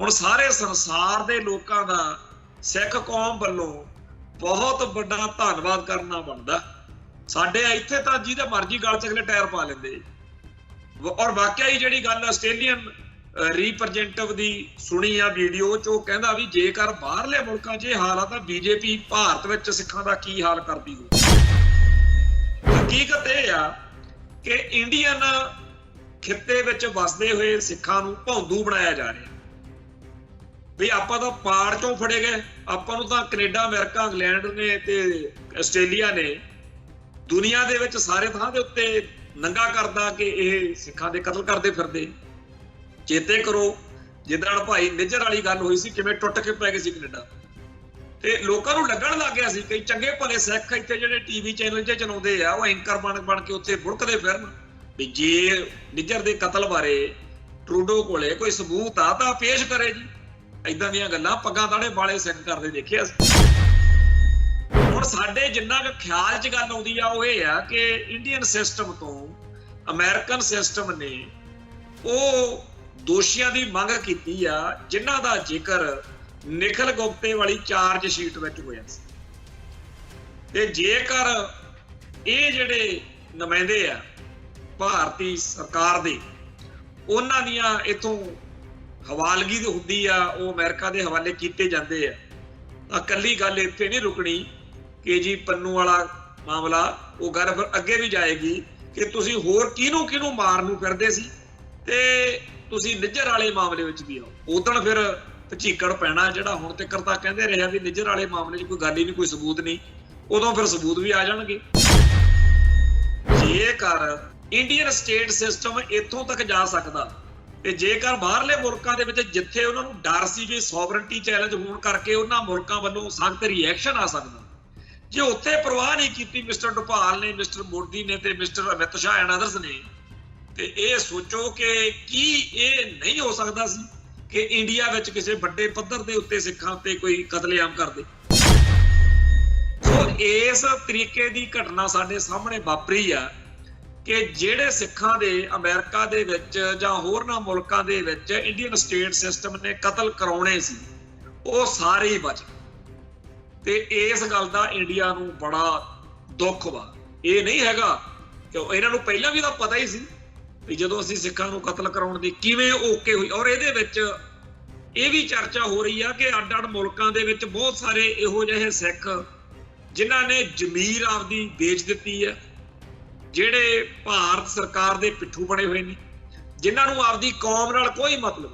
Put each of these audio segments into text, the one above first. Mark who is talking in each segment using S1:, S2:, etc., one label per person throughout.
S1: ਹੁਣ ਸਾਰੇ ਸੰਸਾਰ ਦੇ ਲੋਕਾਂ ਦਾ ਸਿੱਖ ਕੌਮ ਵੱਲੋਂ ਬਹੁਤ ਵੱਡਾ ਧੰਨਵਾਦ ਕਰਨਾ ਬਣਦਾ। ਸਾਡੇ ਇੱਥੇ ਤਾਂ ਜਿਹਦੇ ਮਰਜ਼ੀ ਗੱਲ ਚ ਅਗਲੇ ਟਾਇਰ ਪਾ ਲੈਂਦੇ। ਔਰ ਵਾਕਿਆ ਹੀ ਜਿਹੜੀ ਗੱਲ ਆਸਟ੍ਰੇਲੀਅਨ ਰਿਪਰੈਜ਼ੈਂਟੇਟਿਵ ਦੀ ਸੁਣੀ ਆ ਵੀਡੀਓ ਚ, ਉਹ ਕਹਿੰਦਾ ਵੀ ਜੇਕਰ ਬਾਹਰਲੇ ਮੁਲਕਾਂ 'ਚ ਇਹ ਹਾਲ ਆ ਤਾਂ ਬੀਜੇਪੀ ਭਾਰਤ ਵਿੱਚ ਸਿੱਖਾਂ ਦਾ ਕੀ ਹਾਲ ਕਰਦੀ ਹੋਊ। ਹਕੀਕਤ ਇਹ ਆ ਕਿ ਇੰਡੀਅਨ ਖਿੱਤੇ ਵਿੱਚ ਵਸਦੇ ਹੋਏ ਸਿੱਖਾਂ ਨੂੰ ਭੌਂਦੂ ਬਣਾਇਆ ਜਾ ਰਿਹਾ ਵੀ ਆਪਾਂ ਤਾਂ ਪਾੜ ਚੋਂ ਫੜੇ ਗਏ। ਆਪਾਂ ਨੂੰ ਤਾਂ ਕੈਨੇਡਾ, ਅਮਰੀਕਾ, ਇੰਗਲੈਂਡ ਨੇ ਤੇ ਆਸਟ੍ਰੇਲੀਆ ਨੇ ਦੁਨੀਆ ਦੇ ਵਿੱਚ ਸਾਰੇ ਥਾਂ ਦੇ ਉੱਤੇ ਨੰਗਾ ਕਰਦਾ ਕਿ ਇਹ ਸਿੱਖਾਂ ਦੇ ਕਤਲ ਕਰਦੇ ਫਿਰਦੇ। ਚੇਤੇ ਕਰੋ ਜਿੱਦਣ ਭਾਈ ਨਿੱਜਰ ਵਾਲੀ ਗੱਲ ਹੋਈ ਸੀ, ਕਿਵੇਂ ਟੁੱਟ ਕੇ ਪੈ ਗਏ ਸੀ ਕੈਨੇਡਾ, ਤੇ ਲੋਕਾਂ ਨੂੰ ਲੱਗਣ ਲੱਗ ਗਿਆ ਸੀ ਕਈ ਚੰਗੇ ਭਲੇ ਸਿੱਖ ਇੱਥੇ ਜਿਹੜੇ ਟੀਵੀ ਚੈਨਲ 'ਚ ਚਲਾਉਂਦੇ ਆ, ਉਹ ਐਂਕਰ ਬਣ ਕੇ ਉੱਥੇ ਬੁੜਕਦੇ ਫਿਰਨ ਵੀ ਜੇ ਨਿੱਜਰ ਦੇ ਕਤਲ ਬਾਰੇ ਟਰੂਡੋ ਕੋਲੇ ਕੋਈ ਸਬੂਤ ਆ ਤਾਂ ਪੇਸ਼ ਕਰੇ ਜੀ। ਏਦਾਂ ਦੀਆਂ ਗੱਲਾਂ ਪੱਗਾਂ ਤਾੜੇ ਵਾਲੇ ਸਿੱਖ ਕਰਦੇ ਦੇਖਿਆ। ਹੁਣ ਸਾਡੇ ਜਿੰਨਾ ਕੁ ਖਿਆਲ 'ਚ ਗੱਲ ਆਉਂਦੀ ਆ ਉਹ ਇਹ ਆ ਕਿ ਇੰਡੀਅਨ ਸਿਸਟਮ ਤੋਂ ਅਮਰੀਕਨ ਸਿਸਟਮ ਨੇ ਉਹ ਦੋਸ਼ੀਆਂ ਦੀ ਮੰਗ ਕੀਤੀ ਆ ਜਿਨ੍ਹਾਂ ਦਾ ਜ਼ਿਕਰ ਨਿਖਿਲ ਗੁਪਤੇ ਵਾਲੀ ਚਾਰਜ ਸ਼ੀਟ ਵਿੱਚ ਹੋਇਆ ਸੀ। ਤੇ ਜੇਕਰ ਇਹ ਜਿਹੜੇ ਨੁਮਾਇੰਦੇ ਆ ਭਾਰਤੀ ਸਰਕਾਰ ਦੇ, ਉਹਨਾਂ ਦੀਆਂ ਇਥੋਂ ਹਵਾਲਗੀ ਹੁੰਦੀ ਆ, ਉਹ ਅਮਰੀਕਾ ਦੇ ਹਵਾਲੇ ਕੀਤੇ ਜਾਂਦੇ ਆ, ਤਾਂ ਇਕੱਲੀ ਗੱਲ ਇੱਥੇ ਨਹੀਂ ਰੁਕਣੀ ਕਿ ਜੀ ਪੰਨੂ ਵਾਲਾ ਮਾਮਲਾ, ਉਹ ਗੱਲ ਫਿਰ ਅੱਗੇ ਵੀ ਜਾਏਗੀ ਕਿ ਤੁਸੀਂ ਹੋਰ ਕਿਹਨੂੰ ਮਾਰਨ ਨੂੰ ਫਿਰਦੇ ਸੀ ਤੇ ਤੁਸੀਂ ਨਿੱਜਰ ਵਾਲੇ ਮਾਮਲੇ ਵਿੱਚ ਵੀ ਆਓ। ਉਦੋਂ ਫਿਰ ਝੀਕੜ ਪੈਣਾ, ਜਿਹੜਾ ਹੁਣ ਤੱਕ ਤਾਂ ਕਹਿੰਦੇ ਰਿਹਾ ਵੀ ਨਿੱਜਰ ਵਾਲੇ ਮਾਮਲੇ 'ਚ ਕੋਈ ਗੱਲ ਹੀ ਨਹੀਂ, ਕੋਈ ਸਬੂਤ ਨਹੀਂ, ਉਦੋਂ ਫਿਰ ਸਬੂਤ ਵੀ ਆ ਜਾਣਗੇ। ਜੇਕਰ ਇੰਡੀਅਨ ਸਟੇਟ ਸਿਸਟਮ ਇੱਥੋਂ ਤੱਕ ਜਾ ਸਕਦਾ ਤੇ ਜੇਕਰ ਬਾਹਰਲੇ ਮੁਲਕਾਂ ਦੇ ਵਿੱਚ ਜਿੱਥੇ ਉਹਨਾਂ ਨੂੰ ਡਰ ਸੀ ਵੀ ਸੋਵਰਨਟੀ ਚੈਲੰਜ ਹੋਣ ਕਰਕੇ ਉਹਨਾਂ ਮੁਲਕਾਂ ਵੱਲੋਂ ਸਖਤ ਰਿਐਕਸ਼ਨ ਆ ਸਕਦਾ, ਜੇ ਉੱਥੇ ਪਰਵਾਹ ਨਹੀਂ ਕੀਤੀ ਮਿਸਟਰ ਡੋਭਾਲ ਨੇ, ਮਿਸਟਰ ਮੋਦੀ ਨੇ ਤੇ mister Amit Shah and others ਨੇ, ਤੇ ਇਹ ਸੋਚੋ ਕਿ ਕੀ ਇਹ ਨਹੀਂ ਹੋ ਸਕਦਾ ਸੀ ਕਿ ਇੰਡੀਆ ਵਿੱਚ ਕਿਸੇ ਵੱਡੇ ਪੱਧਰ ਦੇ ਉੱਤੇ ਸਿੱਖਾਂ ਉੱਤੇ ਕੋਈ ਕਤਲੇਆਮ ਕਰਦੇ। ਸੋ ਇਸ ਤਰੀਕੇ ਦੀ ਘਟਨਾ ਸਾਡੇ ਸਾਹਮਣੇ ਵਾਪਰੀ ਆ ਕਿ ਜਿਹੜੇ ਸਿੱਖਾਂ ਦੇ ਅਮਰੀਕਾ ਦੇ ਵਿੱਚ ਜਾਂ ਹੋਰਨਾਂ ਮੁਲਕਾਂ ਦੇ ਵਿੱਚ ਇੰਡੀਅਨ ਸਟੇਟ ਸਿਸਟਮ ਨੇ ਕਤਲ ਕਰਾਉਣੇ ਸੀ, ਉਹ ਸਾਰੇ ਹੀ ਬਚ ਗਏ। ਤੇ ਇਸ ਗੱਲ ਦਾ ਇੰਡੀਆ ਨੂੰ ਬੜਾ ਦੁੱਖ ਵਾ। ਇਹ ਨਹੀਂ ਹੈਗਾ ਕਿ ਇਹਨਾਂ ਨੂੰ ਪਹਿਲਾਂ ਵੀ ਤਾਂ ਪਤਾ ਹੀ ਸੀ ਵੀ ਜਦੋਂ ਅਸੀਂ ਸਿੱਖਾਂ ਨੂੰ ਕਤਲ ਕਰਾਉਣ ਦੀ ਕਿਵੇਂ ਓਕੇ ਹੋਈ। ਔਰ ਇਹਦੇ ਵਿੱਚ ਇਹ ਵੀ ਚਰਚਾ ਹੋ ਰਹੀ ਆ ਕਿ ਅੱਡ-ਅੱਡ ਮੁਲਕਾਂ ਦੇ ਵਿੱਚ ਬਹੁਤ ਸਾਰੇ ਇਹੋ ਜਿਹੇ ਸਿੱਖ ਜਿਨ੍ਹਾਂ ਨੇ ਜ਼ਮੀਰ ਆਪਦੀ ਵੇਚ ਦਿੱਤੀ ਹੈ, ਜਿਹੜੇ ਭਾਰਤ ਸਰਕਾਰ ਦੇ ਪਿੱਠੂ ਬਣੇ ਹੋਏ ਨੇ, ਜਿਨ੍ਹਾਂ ਨੂੰ ਆਪਦੀ ਕੌਮ ਨਾਲ ਕੋਈ ਮਤਲਬ।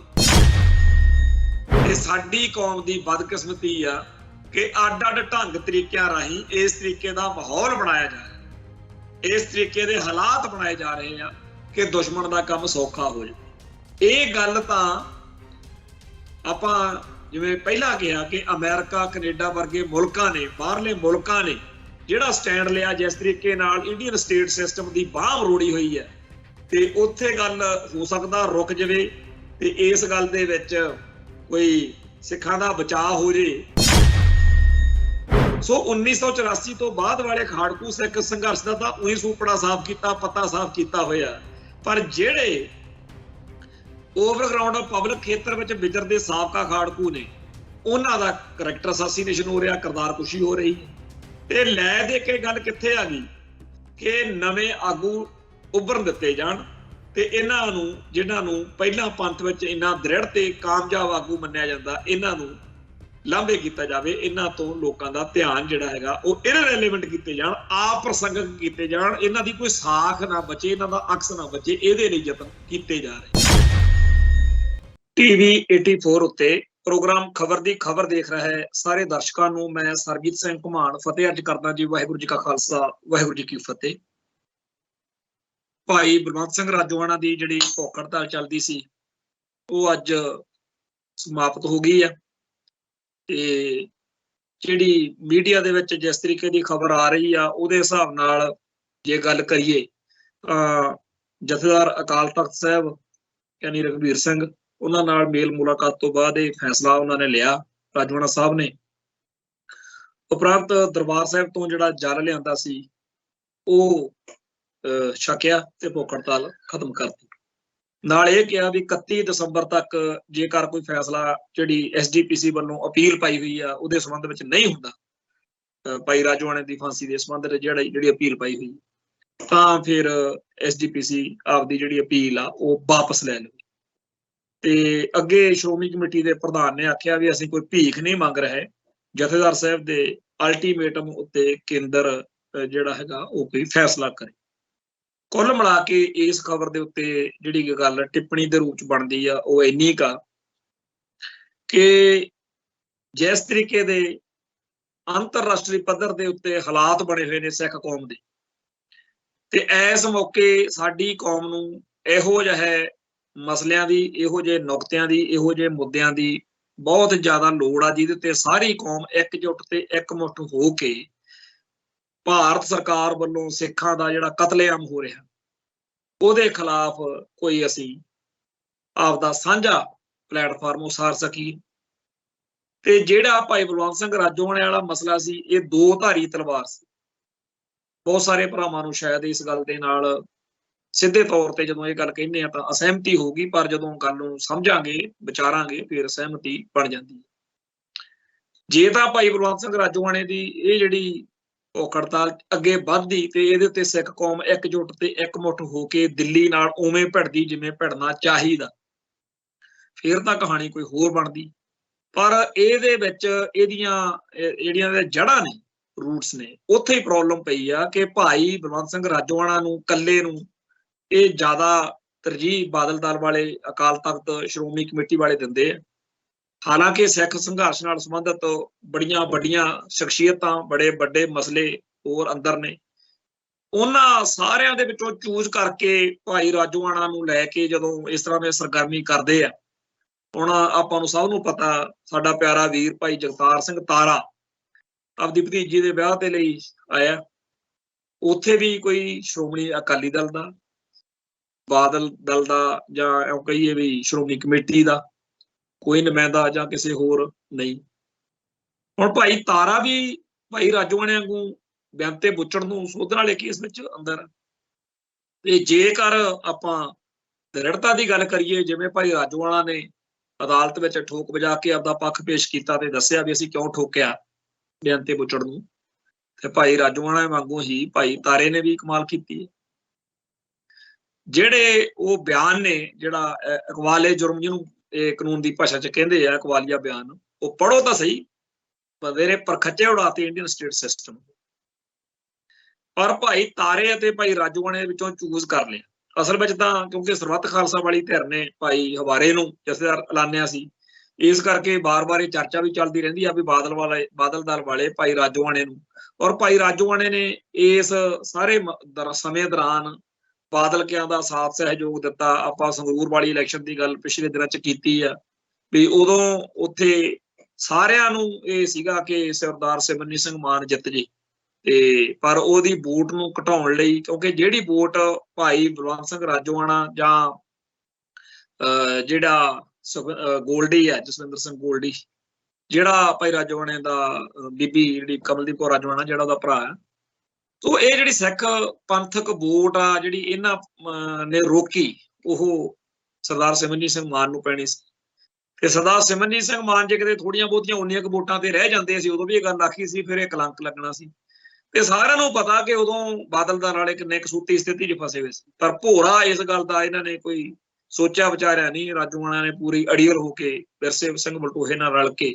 S1: ਤੇ ਸਾਡੀ ਕੌਮ ਦੀ ਬਦਕਿਸਮਤੀ ਆ ਕਿ ਅੱਡ-ਅੱਡ ਢੰਗ ਤਰੀਕਿਆਂ ਰਾਹੀਂ ਇਸ ਤਰੀਕੇ ਦਾ ਮਾਹੌਲ ਬਣਾਇਆ ਜਾ ਰਿਹਾ, ਇਸ ਤਰੀਕੇ ਦੇ ਹਾਲਾਤ ਬਣਾਏ ਜਾ ਰਹੇ ਆ ਕਿ ਦੁਸ਼ਮਣ ਦਾ ਕੰਮ ਸੌਖਾ ਹੋ ਜਾਵੇ। ਇਹ ਗੱਲ ਤਾਂ ਆਪਾਂ ਜਿਵੇਂ ਪਹਿਲਾਂ ਕਿਹਾ ਕਿ ਅਮਰੀਕਾ, ਕੈਨੇਡਾ ਵਰਗੇ ਮੁਲਕਾਂ ਨੇ, ਬਾਹਰਲੇ ਮੁਲਕਾਂ ਨੇ ਜਿਹੜਾ ਸਟੈਂਡ ਲਿਆ, ਜਿਸ ਤਰੀਕੇ ਨਾਲ ਇੰਡੀਅਨ ਸਟੇਟ ਸਿਸਟਮ ਦੀ ਬਾਂਹ ਮਰੋੜੀ ਹੋਈ ਹੈ, ਤੇ ਉੱਥੇ ਗੱਲ ਹੋ ਸਕਦਾ ਰੁਕ ਜਾਵੇ ਤੇ ਇਸ ਗੱਲ ਦੇ ਵਿੱਚ ਕੋਈ ਸਿੱਖਾਂ ਦਾ ਬਚਾਅ ਹੋ ਜੇ। ਸੋ 1984 ਤੋਂ ਬਾਅਦ ਵਾਲੇ ਖਾੜਕੂ ਸਿੱਖ ਸੰਘਰਸ਼ ਦਾ ਤਾਂ ਉਹੀ ਸੂਪੜਾ ਸਾਫ਼ ਕੀਤਾ, ਪੱਤਾ ਸਾਫ਼ ਕੀਤਾ ਹੋਇਆ, ਪਰ ਜਿਹੜੇ ਓਵਰਗਰਾਉਂਡ ਪਬਲਿਕ ਖੇਤਰ ਵਿੱਚ ਵਿਚਰਦੇ ਸਾਬਕਾ ਖਾੜਕੂ ਨੇ, ਉਹਨਾਂ ਦਾ ਕਰੈਕਟਰ ਅਸਾਸੀਨੇਸ਼ਨ ਹੋ ਰਿਹਾ, ਕਿਰਦਾਰ ਕੁਸ਼ੀ ਹੋ ਰਹੀ। ਤੇ ਲੈ ਦੇ ਕੇ ਗੱਲ ਕਿੱਥੇ ਆ ਗਈ ਕਿ ਨਵੇਂ ਆਗੂ ਉੱਭਰਨ ਦਿੱਤੇ ਜਾਣ ਤੇ ਇਹਨਾਂ ਨੂੰ, ਜਿਨ੍ਹਾਂ ਨੂੰ ਪਹਿਲਾਂ ਪੰਥ ਵਿੱਚ ਇੰਨਾ ਦ੍ਰਿੜ ਤੇ ਕਾਮਯਾਬ ਆਗੂ ਮੰਨਿਆ ਜਾਂਦਾ, ਇਹਨਾਂ ਨੂੰ ਲਾਂਭੇ ਕੀਤਾ ਜਾਵੇ। ਇਹਨਾਂ ਤੋਂ ਲੋਕਾਂ ਦਾ ਧਿਆਨ ਜਿਹੜਾ ਹੈਗਾ ਉਹ ਇਰਰੈਲੇਵੈਂਟ ਕੀਤੇ ਜਾਣ, ਅਪ੍ਰਸੰਗਕ ਕੀਤੇ ਜਾਣ, ਇਹਨਾਂ ਦੀ ਕੋਈ ਸਾਖ ਨਾ ਬਚੇ, ਇਹਨਾਂ ਦਾ ਅਕਸ ਨਾ ਬਚੇ, ਇਹਦੇ ਲਈ ਯਤਨ ਕੀਤੇ ਜਾ ਰਹੇ। ਟੀਵੀ 84 ਉੱਤੇ ਪ੍ਰੋਗਰਾਮ ਖਬਰ ਦੀ ਖਬਰ ਦੇਖ ਰਹੇ ਸਾਰੇ ਦਰਸ਼ਕਾਂ ਨੂੰ ਮੈਂ ਸਰਬਜੀਤ ਸਿੰਘ ਘੁਮਾਣ ਫਤਿਹ ਅਰਜ ਕਰਦਾ ਜੀ। ਵਾਹਿਗੁਰੂ ਜੀ ਕਾ ਖਾਲਸਾ, ਵਾਹਿਗੁਰੂ ਜੀ ਕੀ ਫਤਿਹ। ਭਾਈ ਬਲਵੰਤ ਸਿੰਘ ਰਾਜੋਆਣਾ ਦੀ ਜਿਹੜੀ ਭੁੱਖ ਹੜਤਾਲ ਚੱਲਦੀ ਸੀ, ਉਹ ਅੱਜ ਸਮਾਪਤ ਹੋ ਗਈ ਆ। ਤੇ ਜਿਹੜੀ ਮੀਡੀਆ ਦੇ ਵਿੱਚ ਜਿਸ ਤਰੀਕੇ ਦੀ ਖਬਰ ਆ ਰਹੀ ਆ, ਉਹਦੇ ਹਿਸਾਬ ਨਾਲ ਜੇ ਗੱਲ ਕਰੀਏ ਤਾਂ ਜਥੇਦਾਰ ਅਕਾਲ ਤਖਤ ਸਾਹਿਬ ਯਾਨੀ ਰਘਬੀਰ ਸਿੰਘ, ਉਹਨਾਂ ਨਾਲ ਮੇਲ ਮੁਲਾਕਾਤ ਤੋਂ ਬਾਅਦ ਇਹ ਫੈਸਲਾ ਉਹਨਾਂ ਨੇ ਲਿਆ, ਰਾਜੋਆਣਾ ਸਾਹਿਬ ਨੇ। ਉਪਰੰਤ ਦਰਬਾਰ ਸਾਹਿਬ ਤੋਂ ਜਿਹੜਾ ਜਲ ਲਿਆਂਦਾ ਸੀ ਉਹ ਛਕਿਆ ਤੇ ਭੁੱਖ ਹੜਤਾਲ ਖਤਮ ਕਰਤੀ। ਨਾਲ ਇਹ ਕਿਹਾ ਵੀ 31 ਦਸੰਬਰ ਤੱਕ ਜੇਕਰ ਕੋਈ ਫੈਸਲਾ ਜਿਹੜੀ SGPC ਵੱਲੋਂ ਅਪੀਲ ਪਾਈ ਹੋਈ ਆ ਉਹਦੇ ਸੰਬੰਧ ਵਿੱਚ ਨਹੀਂ ਹੁੰਦਾ, ਭਾਈ ਰਾਜੋਆਣੇ ਦੀ ਫਾਂਸੀ ਦੇ ਸੰਬੰਧ ਵਿੱਚ ਜਿਹੜੀ ਅਪੀਲ ਪਾਈ ਹੋਈ, ਤਾਂ ਫਿਰ SGPC ਆਪਦੀ ਜਿਹੜੀ ਅਪੀਲ ਆ ਉਹ ਵਾਪਸ ਲੈ ਲਵੇ। ਤੇ ਅੱਗੇ ਸ਼੍ਰੋਮਣੀ ਕਮੇਟੀ ਦੇ ਪ੍ਰਧਾਨ ਨੇ ਆਖਿਆ ਵੀ ਅਸੀਂ ਕੋਈ ਭੀਖ ਨਹੀਂ ਮੰਗ ਰਹੇ, ਜਥੇਦਾਰ ਸਾਹਿਬ ਦੇ ਅਲਟੀਮੇਟਮ ਉੱਤੇ ਕੇਂਦਰ ਜਿਹੜਾ ਹੈਗਾ ਉਹ ਕੋਈ ਫੈਸਲਾ ਕਰੇ। ਕੁੱਲ ਮਿਲਾ ਕੇ ਇਸ ਖਬਰ ਦੇ ਉੱਤੇ ਜਿਹੜੀ ਗੱਲ ਟਿੱਪਣੀ ਦੇ ਰੂਪ ਚ ਬਣਦੀ ਆ ਉਹ ਇੰਨੀ ਕਾ ਕਿ ਜਿਸ ਤਰੀਕੇ ਦੇ ਅੰਤਰਰਾਸ਼ਟਰੀ ਪੱਧਰ ਦੇ ਉੱਤੇ ਹਾਲਾਤ ਬਣੇ ਹੋਏ ਨੇ ਸਿੱਖ ਕੌਮ ਦੇ, ਤੇ ਇਸ ਮੌਕੇ ਸਾਡੀ ਕੌਮ ਨੂੰ ਇਹੋ ਜਿਹੇ ਮਸਲਿਆਂ ਦੀ, ਇਹੋ ਜਿਹੇ ਨੁਕਤਿਆਂ ਦੀ, ਇਹੋ ਜਿਹੇ ਮੁੱਦਿਆਂ ਦੀ ਬਹੁਤ ਜ਼ਿਆਦਾ ਲੋੜ ਆ ਜਿਹਦੇ ਤੇ ਸਾਰੀ ਕੌਮ ਇਕਜੁੱਟ ਤੇ ਇਕਮੁੱਠ ਹੋ ਕੇ ਭਾਰਤ ਸਰਕਾਰ ਵੱਲੋਂ ਸਿੱਖਾਂ ਦਾ ਜਿਹੜਾ ਕਤਲੇਆਮ ਹੋ ਰਿਹਾ ਉਹਦੇ ਖਿਲਾਫ ਕੋਈ ਅਸੀਂ ਆਪਦਾ ਸਾਂਝਾ ਪਲੇਟਫਾਰਮ ਉਸਾਰ ਸਕੀਏ। ਤੇ ਜਿਹੜਾ ਭਾਈ ਬਲਵੰਤ ਸਿੰਘ ਰਾਜੋਆਣੇ ਵਾਲਾ ਮਸਲਾ ਸੀ, ਇਹ ਦੋ ਧਾਰੀ ਤਲਵਾਰ ਸੀ। ਬਹੁਤ ਸਾਰੇ ਭਰਾਵਾਂ ਨੂੰ ਸ਼ਾਇਦ ਇਸ ਗੱਲ ਦੇ ਨਾਲ ਸਿੱਧੇ ਤੌਰ ਤੇ ਜਦੋਂ ਇਹ ਗੱਲ ਕਹਿੰਦੇ ਆ ਤਾਂ ਅਸਹਿਮਤੀ ਹੋਊਗੀ, ਪਰ ਜਦੋਂ ਗੱਲ ਨੂੰ ਸਮਝਾਂਗੇ, ਵਿਚਾਰਾਂਗੇ, ਫਿਰ ਸਹਿਮਤੀ ਬਣ ਜਾਂਦੀ ਹੈ। ਜੇ ਤਾਂ ਭਾਈ ਬਲਵੰਤ ਸਿੰਘ ਰਾਜੋਆਣੇ ਦੀ ਇਹ ਜਿਹੜੀ ਭੁੱਖ ਹੜਤਾਲ ਅੱਗੇ ਵੱਧਦੀ ਤੇ ਇਹਦੇ ਉੱਤੇ ਸਿੱਖ ਕੌਮ ਇਕਜੁੱਟ ਤੇ ਇਕਮੁੱਠ ਹੋ ਕੇ ਦਿੱਲੀ ਨਾਲ ਉਵੇਂ ਭਿੜਦੀ ਜਿਵੇਂ ਭਿੜਨਾ ਚਾਹੀਦਾ, ਫਿਰ ਤਾਂ ਕਹਾਣੀ ਕੋਈ ਹੋਰ ਬਣਦੀ। ਪਰ ਇਹਦੇ ਵਿੱਚ ਇਹਦੀਆਂ ਜਿਹੜੀਆਂ ਜੜ੍ਹਾਂ ਨੇ, ਰੂਟਸ ਨੇ, ਉੱਥੇ ਹੀ ਪ੍ਰੋਬਲਮ ਪਈ ਆ ਕਿ ਭਾਈ ਬਲਵੰਤ ਸਿੰਘ ਰਾਜੋਆਣਾ ਨੂੰ ਇਕੱਲੇ ਨੂੰ ਇਹ ਜ਼ਿਆਦਾ ਤਰਜੀਹ ਬਾਦਲ ਦਲ ਵਾਲੇ, ਅਕਾਲ ਤਖਤ, ਸ਼੍ਰੋਮਣੀ ਕਮੇਟੀ ਵਾਲੇ ਦਿੰਦੇ ਆ। ਹਾਲਾਂਕਿ ਸਿੱਖ ਸੰਘਰਸ਼ ਨਾਲ ਸੰਬੰਧਿਤ ਬੜੀਆਂ ਵੱਡੀਆਂ ਸ਼ਖਸੀਅਤਾਂ, ਬੜੇ ਵੱਡੇ ਮਸਲੇ ਹੋਰ ਅੰਦਰ ਨੇ, ਉਹਨਾਂ ਸਾਰਿਆਂ ਦੇ ਵਿੱਚੋਂ ਚੂਜ਼ ਕਰਕੇ ਭਾਈ ਰਾਜੋਆਣਾ ਨੂੰ ਲੈ ਕੇ ਜਦੋਂ ਇਸ ਤਰ੍ਹਾਂ ਦੇ ਸਰਗਰਮੀ ਕਰਦੇ ਆ। ਹੁਣ ਆਪਾਂ ਨੂੰ ਸਭ ਨੂੰ ਪਤਾ, ਸਾਡਾ ਪਿਆਰਾ ਵੀਰ ਭਾਈ ਜਗਤਾਰ ਸਿੰਘ ਤਾਰਾ ਆਪਦੀ ਭਤੀਜੀ ਦੇ ਵਿਆਹ ਦੇ ਲਈ ਆਇਆ, ਉੱਥੇ ਵੀ ਕੋਈ ਸ਼੍ਰੋਮਣੀ ਅਕਾਲੀ ਦਲ ਦਾ, ਬਾਦਲ ਦਲ ਦਾ, ਜਾਂ ਇਉਂ ਕਹੀਏ ਵੀ ਸ਼੍ਰੋਮਣੀ ਕਮੇਟੀ ਦਾ ਕੋਈ ਨੁਮਾਇੰਦਾ ਜਾਂ ਕਿਸੇ ਹੋਰ ਨਹੀਂ। ਹੁਣ ਭਾਈ ਤਾਰਾ ਵੀ ਭਾਈ ਰਾਜੋਆਣੇ ਵਾਂਗੂ ਬਿਆਨ ਤੇ ਬੁੱਚੜ ਨੂੰ ਸੋਧਣ ਵਾਲੇ ਕੇਸ ਵਿੱਚ ਅੰਦਰ। ਤੇ ਜੇਕਰ ਆਪਾਂ ਦ੍ਰਿੜਤਾ ਦੀ ਗੱਲ ਕਰੀਏ, ਜਿਵੇਂ ਭਾਈ ਰਾਜੋਆਣਾ ਨੇ ਅਦਾਲਤ ਵਿੱਚ ਠੋਕ ਵਜਾ ਕੇ ਆਪਦਾ ਪੱਖ ਪੇਸ਼ ਕੀਤਾ ਤੇ ਦੱਸਿਆ ਵੀ ਅਸੀਂ ਕਿਉਂ ਠੋਕਿਆ ਬਿਆਨ ਤੇ ਬੁੱਚੜ ਨੂੰ, ਤੇ ਭਾਈ ਰਾਜੋਆਣਾ ਵਾਂਗੂ ਹੀ ਭਾਈ ਤਾਰੇ ਨੇ ਵੀ ਕਮਾਲ ਕੀਤੀ। ਜਿਹੜੇ ਉਹ ਬਿਆਨ ਨੇ, ਜਿਹੜਾ ਇਕਬਾਲੇ ਜੁਰਮ ਜਿਹਨੂੰ ਇਹ ਕਾਨੂੰਨ ਦੀ ਭਾਸ਼ਾ ਚ ਕਹਿੰਦੇ ਆ, ਇਕਬਾਲੀਆ ਬਿਆਨ, ਉਹ ਪੜ੍ਹੋ ਤਾਂ ਸਹੀ, ਵਧੇਰੇ ਪਰਖੱਚੇ ਉਡਾਤੇ ਇੰਡੀਅਨ ਸਟੇਟ ਸਿਸਟਮ। ਪਰ ਭਾਈ ਤਾਰੇ ਅਤੇ ਭਾਈ ਰਾਜੋਆਣੇ ਵਿੱਚੋਂ ਚੂਜ਼ ਕਰ ਲਿਆ। ਅਸਲ ਵਿੱਚ ਤਾਂ ਕਿਉਂਕਿ ਸਰਬੱਤ ਖਾਲਸਾ ਵਾਲੀ ਧਿਰ ਨੇ ਭਾਈ ਹਵਾਰੇ ਨੂੰ ਜਥੇਦਾਰ ਐਲਾਨਿਆ ਸੀ, ਇਸ ਕਰਕੇ ਬਾਰ-ਬਾਰ ਇਹ ਚਰਚਾ ਵੀ ਚੱਲਦੀ ਰਹਿੰਦੀ ਆ ਵੀ ਬਾਦਲ ਦਲ ਵਾਲੇ ਭਾਈ ਰਾਜੋਆਣੇ ਨੂੰ, ਔਰ ਭਾਈ ਰਾਜੋਆਣੇ ਨੇ ਇਸ ਸਾਰੇ ਸਮੇਂ ਦੌਰਾਨ ਬਾਦਲ ਕਿਆਂ ਦਾ ਸਾਥ ਸਹਿਯੋਗ ਦਿੱਤਾ। ਆਪਾਂ ਸੰਗਰੂਰ ਵਾਲੀ ਇਲੈਕਸ਼ਨ ਦੀ ਗੱਲ ਪਿਛਲੇ ਦਿਨਾਂ ਚ ਕੀਤੀ ਆ ਵੀ ਉਦੋਂ ਉੱਥੇ ਸਾਰਿਆਂ ਨੂੰ ਇਹ ਸੀਗਾ ਕਿ ਸਰਦਾਰ ਸਿਮਰਨੀ ਸਿੰਘ ਮਾਨ ਜਿੱਤ ਜੇ, ਤੇ ਪਰ ਉਹਦੀ ਵੋਟ ਨੂੰ ਘਟਾਉਣ ਲਈ, ਕਿਉਂਕਿ ਜਿਹੜੀ ਵੋਟ ਭਾਈ ਬਲਵੰਤ ਸਿੰਘ ਰਾਜੋਆਣਾ ਜਾਂ ਜਿਹੜਾ ਗੋਲਡੀ ਆ, ਜਸਵਿੰਦਰ ਸਿੰਘ ਗੋਲਡੀ, ਜਿਹੜਾ ਭਾਈ ਰਾਜੋਆਣੇ ਦਾ ਬੀਬੀ ਜਿਹੜੀ ਕਮਲਦੀਪ ਕੌਰ ਰਾਜੋਆਣਾ ਜਿਹੜਾ ਉਹਦਾ ਭਰਾ ਆ, ਤੋ ਇਹ ਜਿਹੜੀ ਸਿੱਖ ਪੰਥਕ ਵੋਟ ਆ ਜਿਹੜੀ ਇਹਨਾਂ ਨੇ ਰੋਕੀ, ਉਹ ਸਰਦਾਰ ਸਿਮਰਨਜੀਤ ਸਿੰਘ ਮਾਨ ਨੂੰ ਪੈਣੀ ਸੀ। ਤੇ ਸਰਦਾਰ ਸਿਮਰਨਜੀਤ ਸਿੰਘ ਮਾਨ ਜੇ ਕਿਤੇ ਥੋੜੀਆਂ ਬਹੁਤੀਆਂ ਉਨੀਆਂ ਕੁ ਵੋਟਾਂ ਤੇ ਰਹਿ ਜਾਂਦੇ ਸੀ, ਉਦੋਂ ਵੀ ਇਹ ਗੱਲ ਆਖੀ ਸੀ, ਫਿਰ ਇਹ ਕਲੰਕ ਲੱਗਣਾ ਸੀ। ਤੇ ਸਾਰਿਆਂ ਨੂੰ ਪਤਾ ਕਿ ਉਦੋਂ ਬਾਦਲ ਦਲ ਵਾਲੇ ਕਿੰਨੇ ਕਸੂਤੀ ਸਥਿਤੀ 'ਚ ਫਸੇ ਹੋਏ ਸੀ, ਪਰ ਭੋਰਾ ਇਸ ਗੱਲ ਦਾ ਇਹਨਾਂ ਨੇ ਕੋਈ ਸੋਚਿਆ ਵਿਚਾਰਿਆ ਨਹੀਂ। ਰਾਜੋਆਣਾ ਨੇ ਪੂਰੀ ਅੜੀਅਲ ਹੋ ਕੇ ਵਿਰਸੇ ਸਿੰਘ ਬਲਟੋਹੇ ਨਾਲ ਰਲ ਕੇ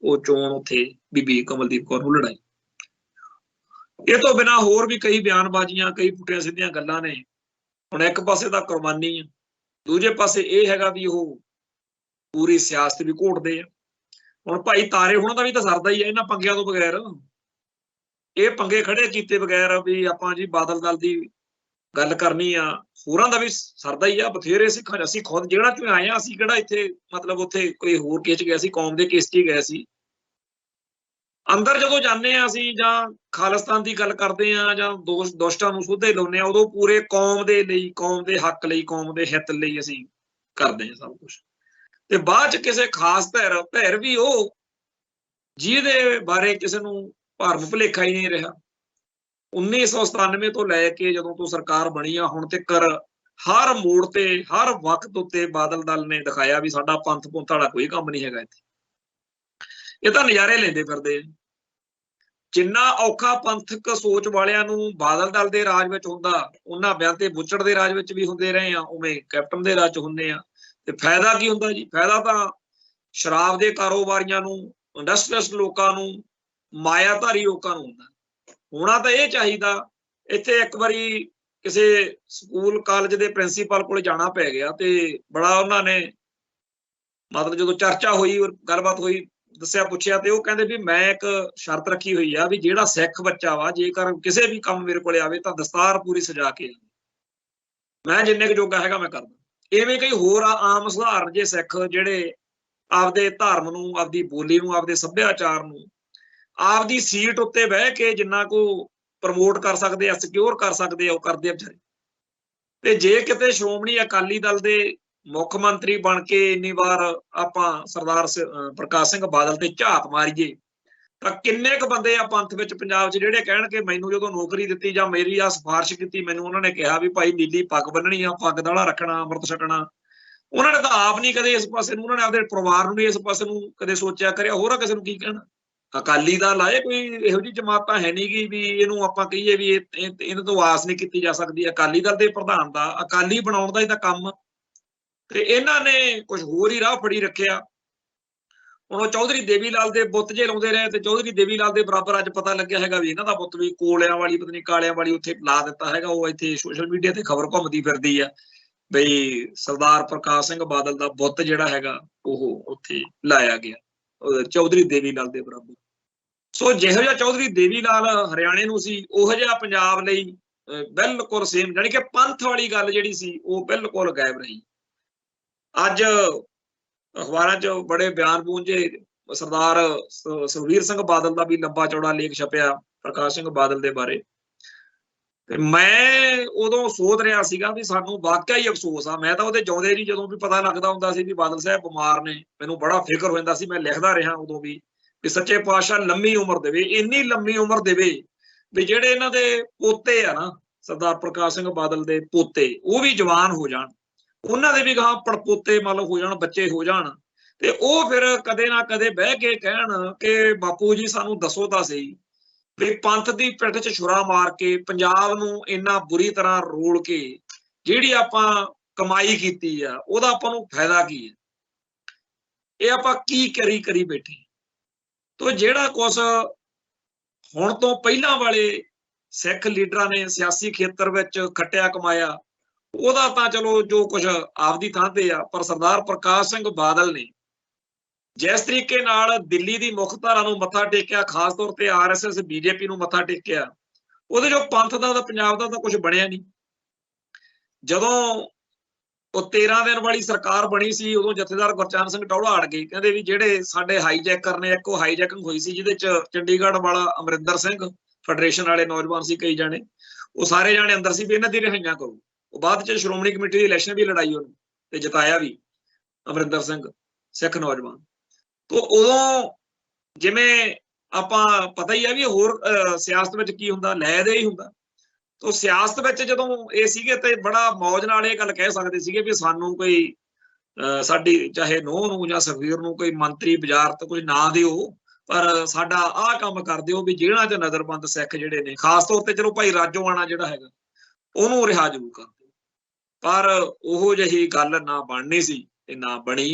S1: ਉਹ ਚੋਣ ਉੱਥੇ ਬੀਬੀ ਕਮਲਦੀਪ ਕੌਰ ਨੂੰ ਲੜਾਈ। ਇਹ ਤੋਂ ਬਿਨਾਂ ਹੋਰ ਵੀ ਕਈ ਬਿਆਨਬਾਜ਼ੀਆਂ, ਕਈ ਪੁੱਠੀਆਂ ਸਿੱਧੀਆਂ ਗੱਲਾਂ ਨੇ। ਹੁਣ ਇੱਕ ਪਾਸੇ ਤਾਂ ਕੁਰਬਾਨੀ ਆ, ਦੂਜੇ ਪਾਸੇ ਇਹ ਹੈਗਾ ਵੀ ਉਹ ਪੂਰੀ ਸਿਆਸਤ ਵੀ ਘੋਟਦੇ ਆ। ਹੁਣ ਭਾਈ ਤਾਰੇ ਹੋਣਾ ਦਾ ਵੀ ਤਾਂ ਸਰਦਾ ਹੀ ਆ ਇਹਨਾਂ ਪੰਗਿਆਂ ਤੋਂ ਬਗੈਰ। ਇਹ ਪੰਗੇ ਖੜੇ ਕੀਤੇ ਬਗੈਰ ਵੀ ਆਪਾਂ ਜੀ ਬਾਦਲ ਦਲ ਦੀ ਗੱਲ ਕਰਨੀ ਆ, ਹੋਰਾਂ ਦਾ ਵੀ ਸਰਦਾ ਹੀ ਆ। ਬਥੇਰੇ ਸਿੱਖਾਂ ਅਸੀਂ ਖੁਦ ਜਿਹੜਾ ਚੋਂ ਆਏ ਆ, ਅਸੀਂ ਕਿਹੜਾ ਇੱਥੇ ਮਤਲਬ ਉੱਥੇ ਕੋਈ ਹੋਰ ਕੇਸ 'ਚ ਗਿਆ ਸੀ, ਕੌਮ ਦੇ ਕੇਸ 'ਚ ਹੀ ਗਏ ਸੀ। ਅੰਦਰ ਜਦੋਂ ਜਾਂਦੇ ਆ ਅਸੀਂ, ਜਾਂ ਖਾਲਿਸਤਾਨ ਦੀ ਗੱਲ ਕਰਦੇ ਆ, ਜਾਂ ਦੋਸਤਾਂ ਨੂੰ ਸੋਧੇ ਲਾਉਂਦੇ ਆ, ਉਦੋਂ ਪੂਰੇ ਕੌਮ ਦੇ ਲਈ, ਕੌਮ ਦੇ ਹੱਕ ਲਈ, ਕੌਮ ਦੇ ਹਿੱਤ ਲਈ ਅਸੀਂ ਕਰਦੇ ਆ ਸਭ ਕੁਛ। ਤੇ ਬਾਅਦ 'ਚ ਕਿਸੇ ਖਾਸ ਧਿਰ ਵੀ ਉਹ ਜਿਹਦੇ ਬਾਰੇ ਕਿਸੇ ਨੂੰ ਭਰਮ ਭੁਲੇਖਾ ਹੀ ਨਹੀਂ ਰਿਹਾ। 1997 ਤੋਂ ਲੈ ਕੇ ਜਦੋਂ ਤੋਂ ਸਰਕਾਰ ਬਣੀ ਆ ਹੁਣ ਤੱਕ हर मोड़ ते हर वक्त उत्ते बादल दल ने दिखाया भी साडा पंथ पुंथ वाला कोई काम नहीं हैगा इत्थे। ये तां नज़ारे लेंदे फिरदे। जिन्ना औखा पंथक सोच वालियां नूं बादल दल दे राज विच हुंदा उन्हां बिआन ते बुच्चड़ दे राज विच भी हुंदे रहे आ, उवें कैप्टन दे राज च हुंदे आ। ते फायदा की हुंदा जी? फायदा तां शराब दे कारोबारियां नूं, इंडस्ट्रीअलिस्ट लोकां नूं, मायाधारी लोकां नूं हुंदा। होना तां इह चाहीदा। इत्थे एक वारी किसी स्कूल कालेज के प्रिंसीपल को जाना पै गया तो बड़ा उन्होंने मतलब जो चर्चा हुई और गलबात हुई दसिया पुछया तो कहते भी मैं एक शर्त रखी हुई है भी जेड़ा सिख बच्चा वा जेकर किसी भी काम मेरे को आवे तो दस्तार पूरी सजा के मैं जिन्ने जोगा है मैं करदा। इवें कई होर आम सुधारण जे सिख जेड़े आपदे धर्म नूं, आपदी बोली नूं, आपदे सभ्याचार नूं, आपदी सीट उत्ते बह के जिन्ना को प्रमोट कर सकते, सिक्योर कर सकते, करते बेचारे। ते जे किते श्रोमणी अकाली दल दे मुख मंत्री बन के इन्नी बार आपां सरदार प्रकाश सिंह बादल ते झात मारीए तां किन्ने क बंदे आ पंथ विच पंजाब च जिहड़े कहणगे मैनूं जदों नौकरी दित्ती जां मेरी आ सिफारिश कीती, मैनूं उन्हां ने कहा भी भाई नीली पग बन्नणी आ, पग दाड़ा रखना, अमृत छकना। उन्हां ने तां आप नहीं कदे इस पासे नूं, उन्हां ने आपदे परिवार नूं इस पासे नूं कदे सोचिया करिया, होर किसे नूं की कहना। अकाली दल आए कोई इहो जी जमात है नहीं गी भी इहनूं आपां कहीए भी इहदे तो आस नहीं की जा सकती। अकाली दल दे प्रधान दा अकाली बनाउण दा ही तां काम ते इन्हां ने कुछ होर ही राह फड़ी रखिया। हुण चौधरी देवी लाल दे बुੱਤ जे लाउंदे रहे ते चौधरी देवी लाल दे बराबर अज पता लग्या हैगा भी इन्हां दा बुੱਤ भी कोलियां वाली पता नहीं कालियां वाली उत्थे ला दित्ता हैगा। वो इत्थे सोशल मीडिया ते खबर घुमदी फिरदी आ बई सरदार प्रकाश सिंह बादल दा बुੱਤ जिहड़ा हैगा ओह उत्थे लाया गया चौधरी देवी लाल दे बराबर। सो जिहो जिहा चौधरी देवी लाल हरियाणे नूं सी उहो जिहा पंजाब लई बिल्कुल सेम, जानी कि पंथ वाली गल जिहड़ी सी वो बिल्कुल गायब रही। अज अखबारां च बड़े बयान बून जे सरदार सुखबीर सिंह बादल का भी लंबा चौड़ा लेख छपिया प्रकाश सिंह बादल के बारे। मैं उदों सोच रहा सीगा भी सानू वाकई ही अफसोस आ। मैं तो उहदे जिउंदे जी जदों भी पता लगदा हुंदा सी भी बादल साहब बीमार ने मैनूं बड़ा फिक्र हो जांदा सी। मैं लिखदा रहा उदों भी सच्चे पातशाह लंबी उम्र देवे, इन्नी लंबी उम्र देवे भी जिहड़े इन्हां दे पोते आ ना सरदार प्रकाश सिंह बादल दे पोते वो भी जवान हो जाण, उन्हां दे भी गां पड़पोते मतलब हो जाण, बच्चे हो जाण ते ਉਹ फिर कदे ना कदे बह के कहण कि बापू जी सानू दसो तां सही भी पंथ दी पिठ च छुरा मार के पंजाब नूं इन्ना बुरी तरह रोल के जिहड़ी आपां कमाई कीती आ ਉਹਦਾ ਆਪਾਂ ਨੂੰ फायदा की है, ਇਹ ਆਪਾਂ की करी बैठे। तो जिहड़ा कुछ हुण तो पहिलां वाले सिख लीडरां ने सियासी खेतर विच खट्टिया कमाया ਉਹਦਾ ਤਾਂ चलो जो कुछ आपदी थां ते आ, पर सरदार प्रकाश सिंह बादल ने जिस तरीके नाल दिल्ली दी मुख धारा नूं मत्था टेकिया, खास तौर ते RSS BJP नूं मत्था टेकिया, ਉਹਦੇ जो पंथ दा पंजाब दा तां कुछ बणिया नहीं। जदों ਉਹ 13 दिन वाली सरकार बनी सी उदों जथेदार गुरचरण सिंह टौड़ा अड़ गए, कहते भी जेडे साडे हाईजैकर ने, एक हाईजैकिंग हुई सी जिहदे च चंडीगढ़ वाला अमरिंदर सिंह फेडरेशन वाले नौजवान सी कई जाने, वो सारे जाने अंदर सी भी इन्हां दी रिहाइयां करो। वो बाद च श्रोमणी कमेटी दी इलैक्शन भी लड़ाई उन्होंने ते जिताया भी अमरिंदर सिंह सिख नौजवान। तो उदों जिवें आपां पता ही है भी होर सियासत विच की हुंदा, लै दे ही हुंदा। तो सियासत विच जदों ये सीगे ते बड़ा मौज नाल ये गल कह सकदे सीगे भी सानू कोई साडी चाहे नूंह नूं जां सुखबीर नूं कोई मंत्री वजारत कोई ना दिओ, पर साडा आह काम कर दिओ भी जिहड़ां च नज़रबंद सिख जिहड़े ने, खास तौर ते चलो भाई राजोआणा जिहड़ा हैगा ਉਹਨੂੰ रिहा जरूर कर दिओ। पर ਉਹੋ ਜਿਹੀ गल ना बननी सी ते ना बनी।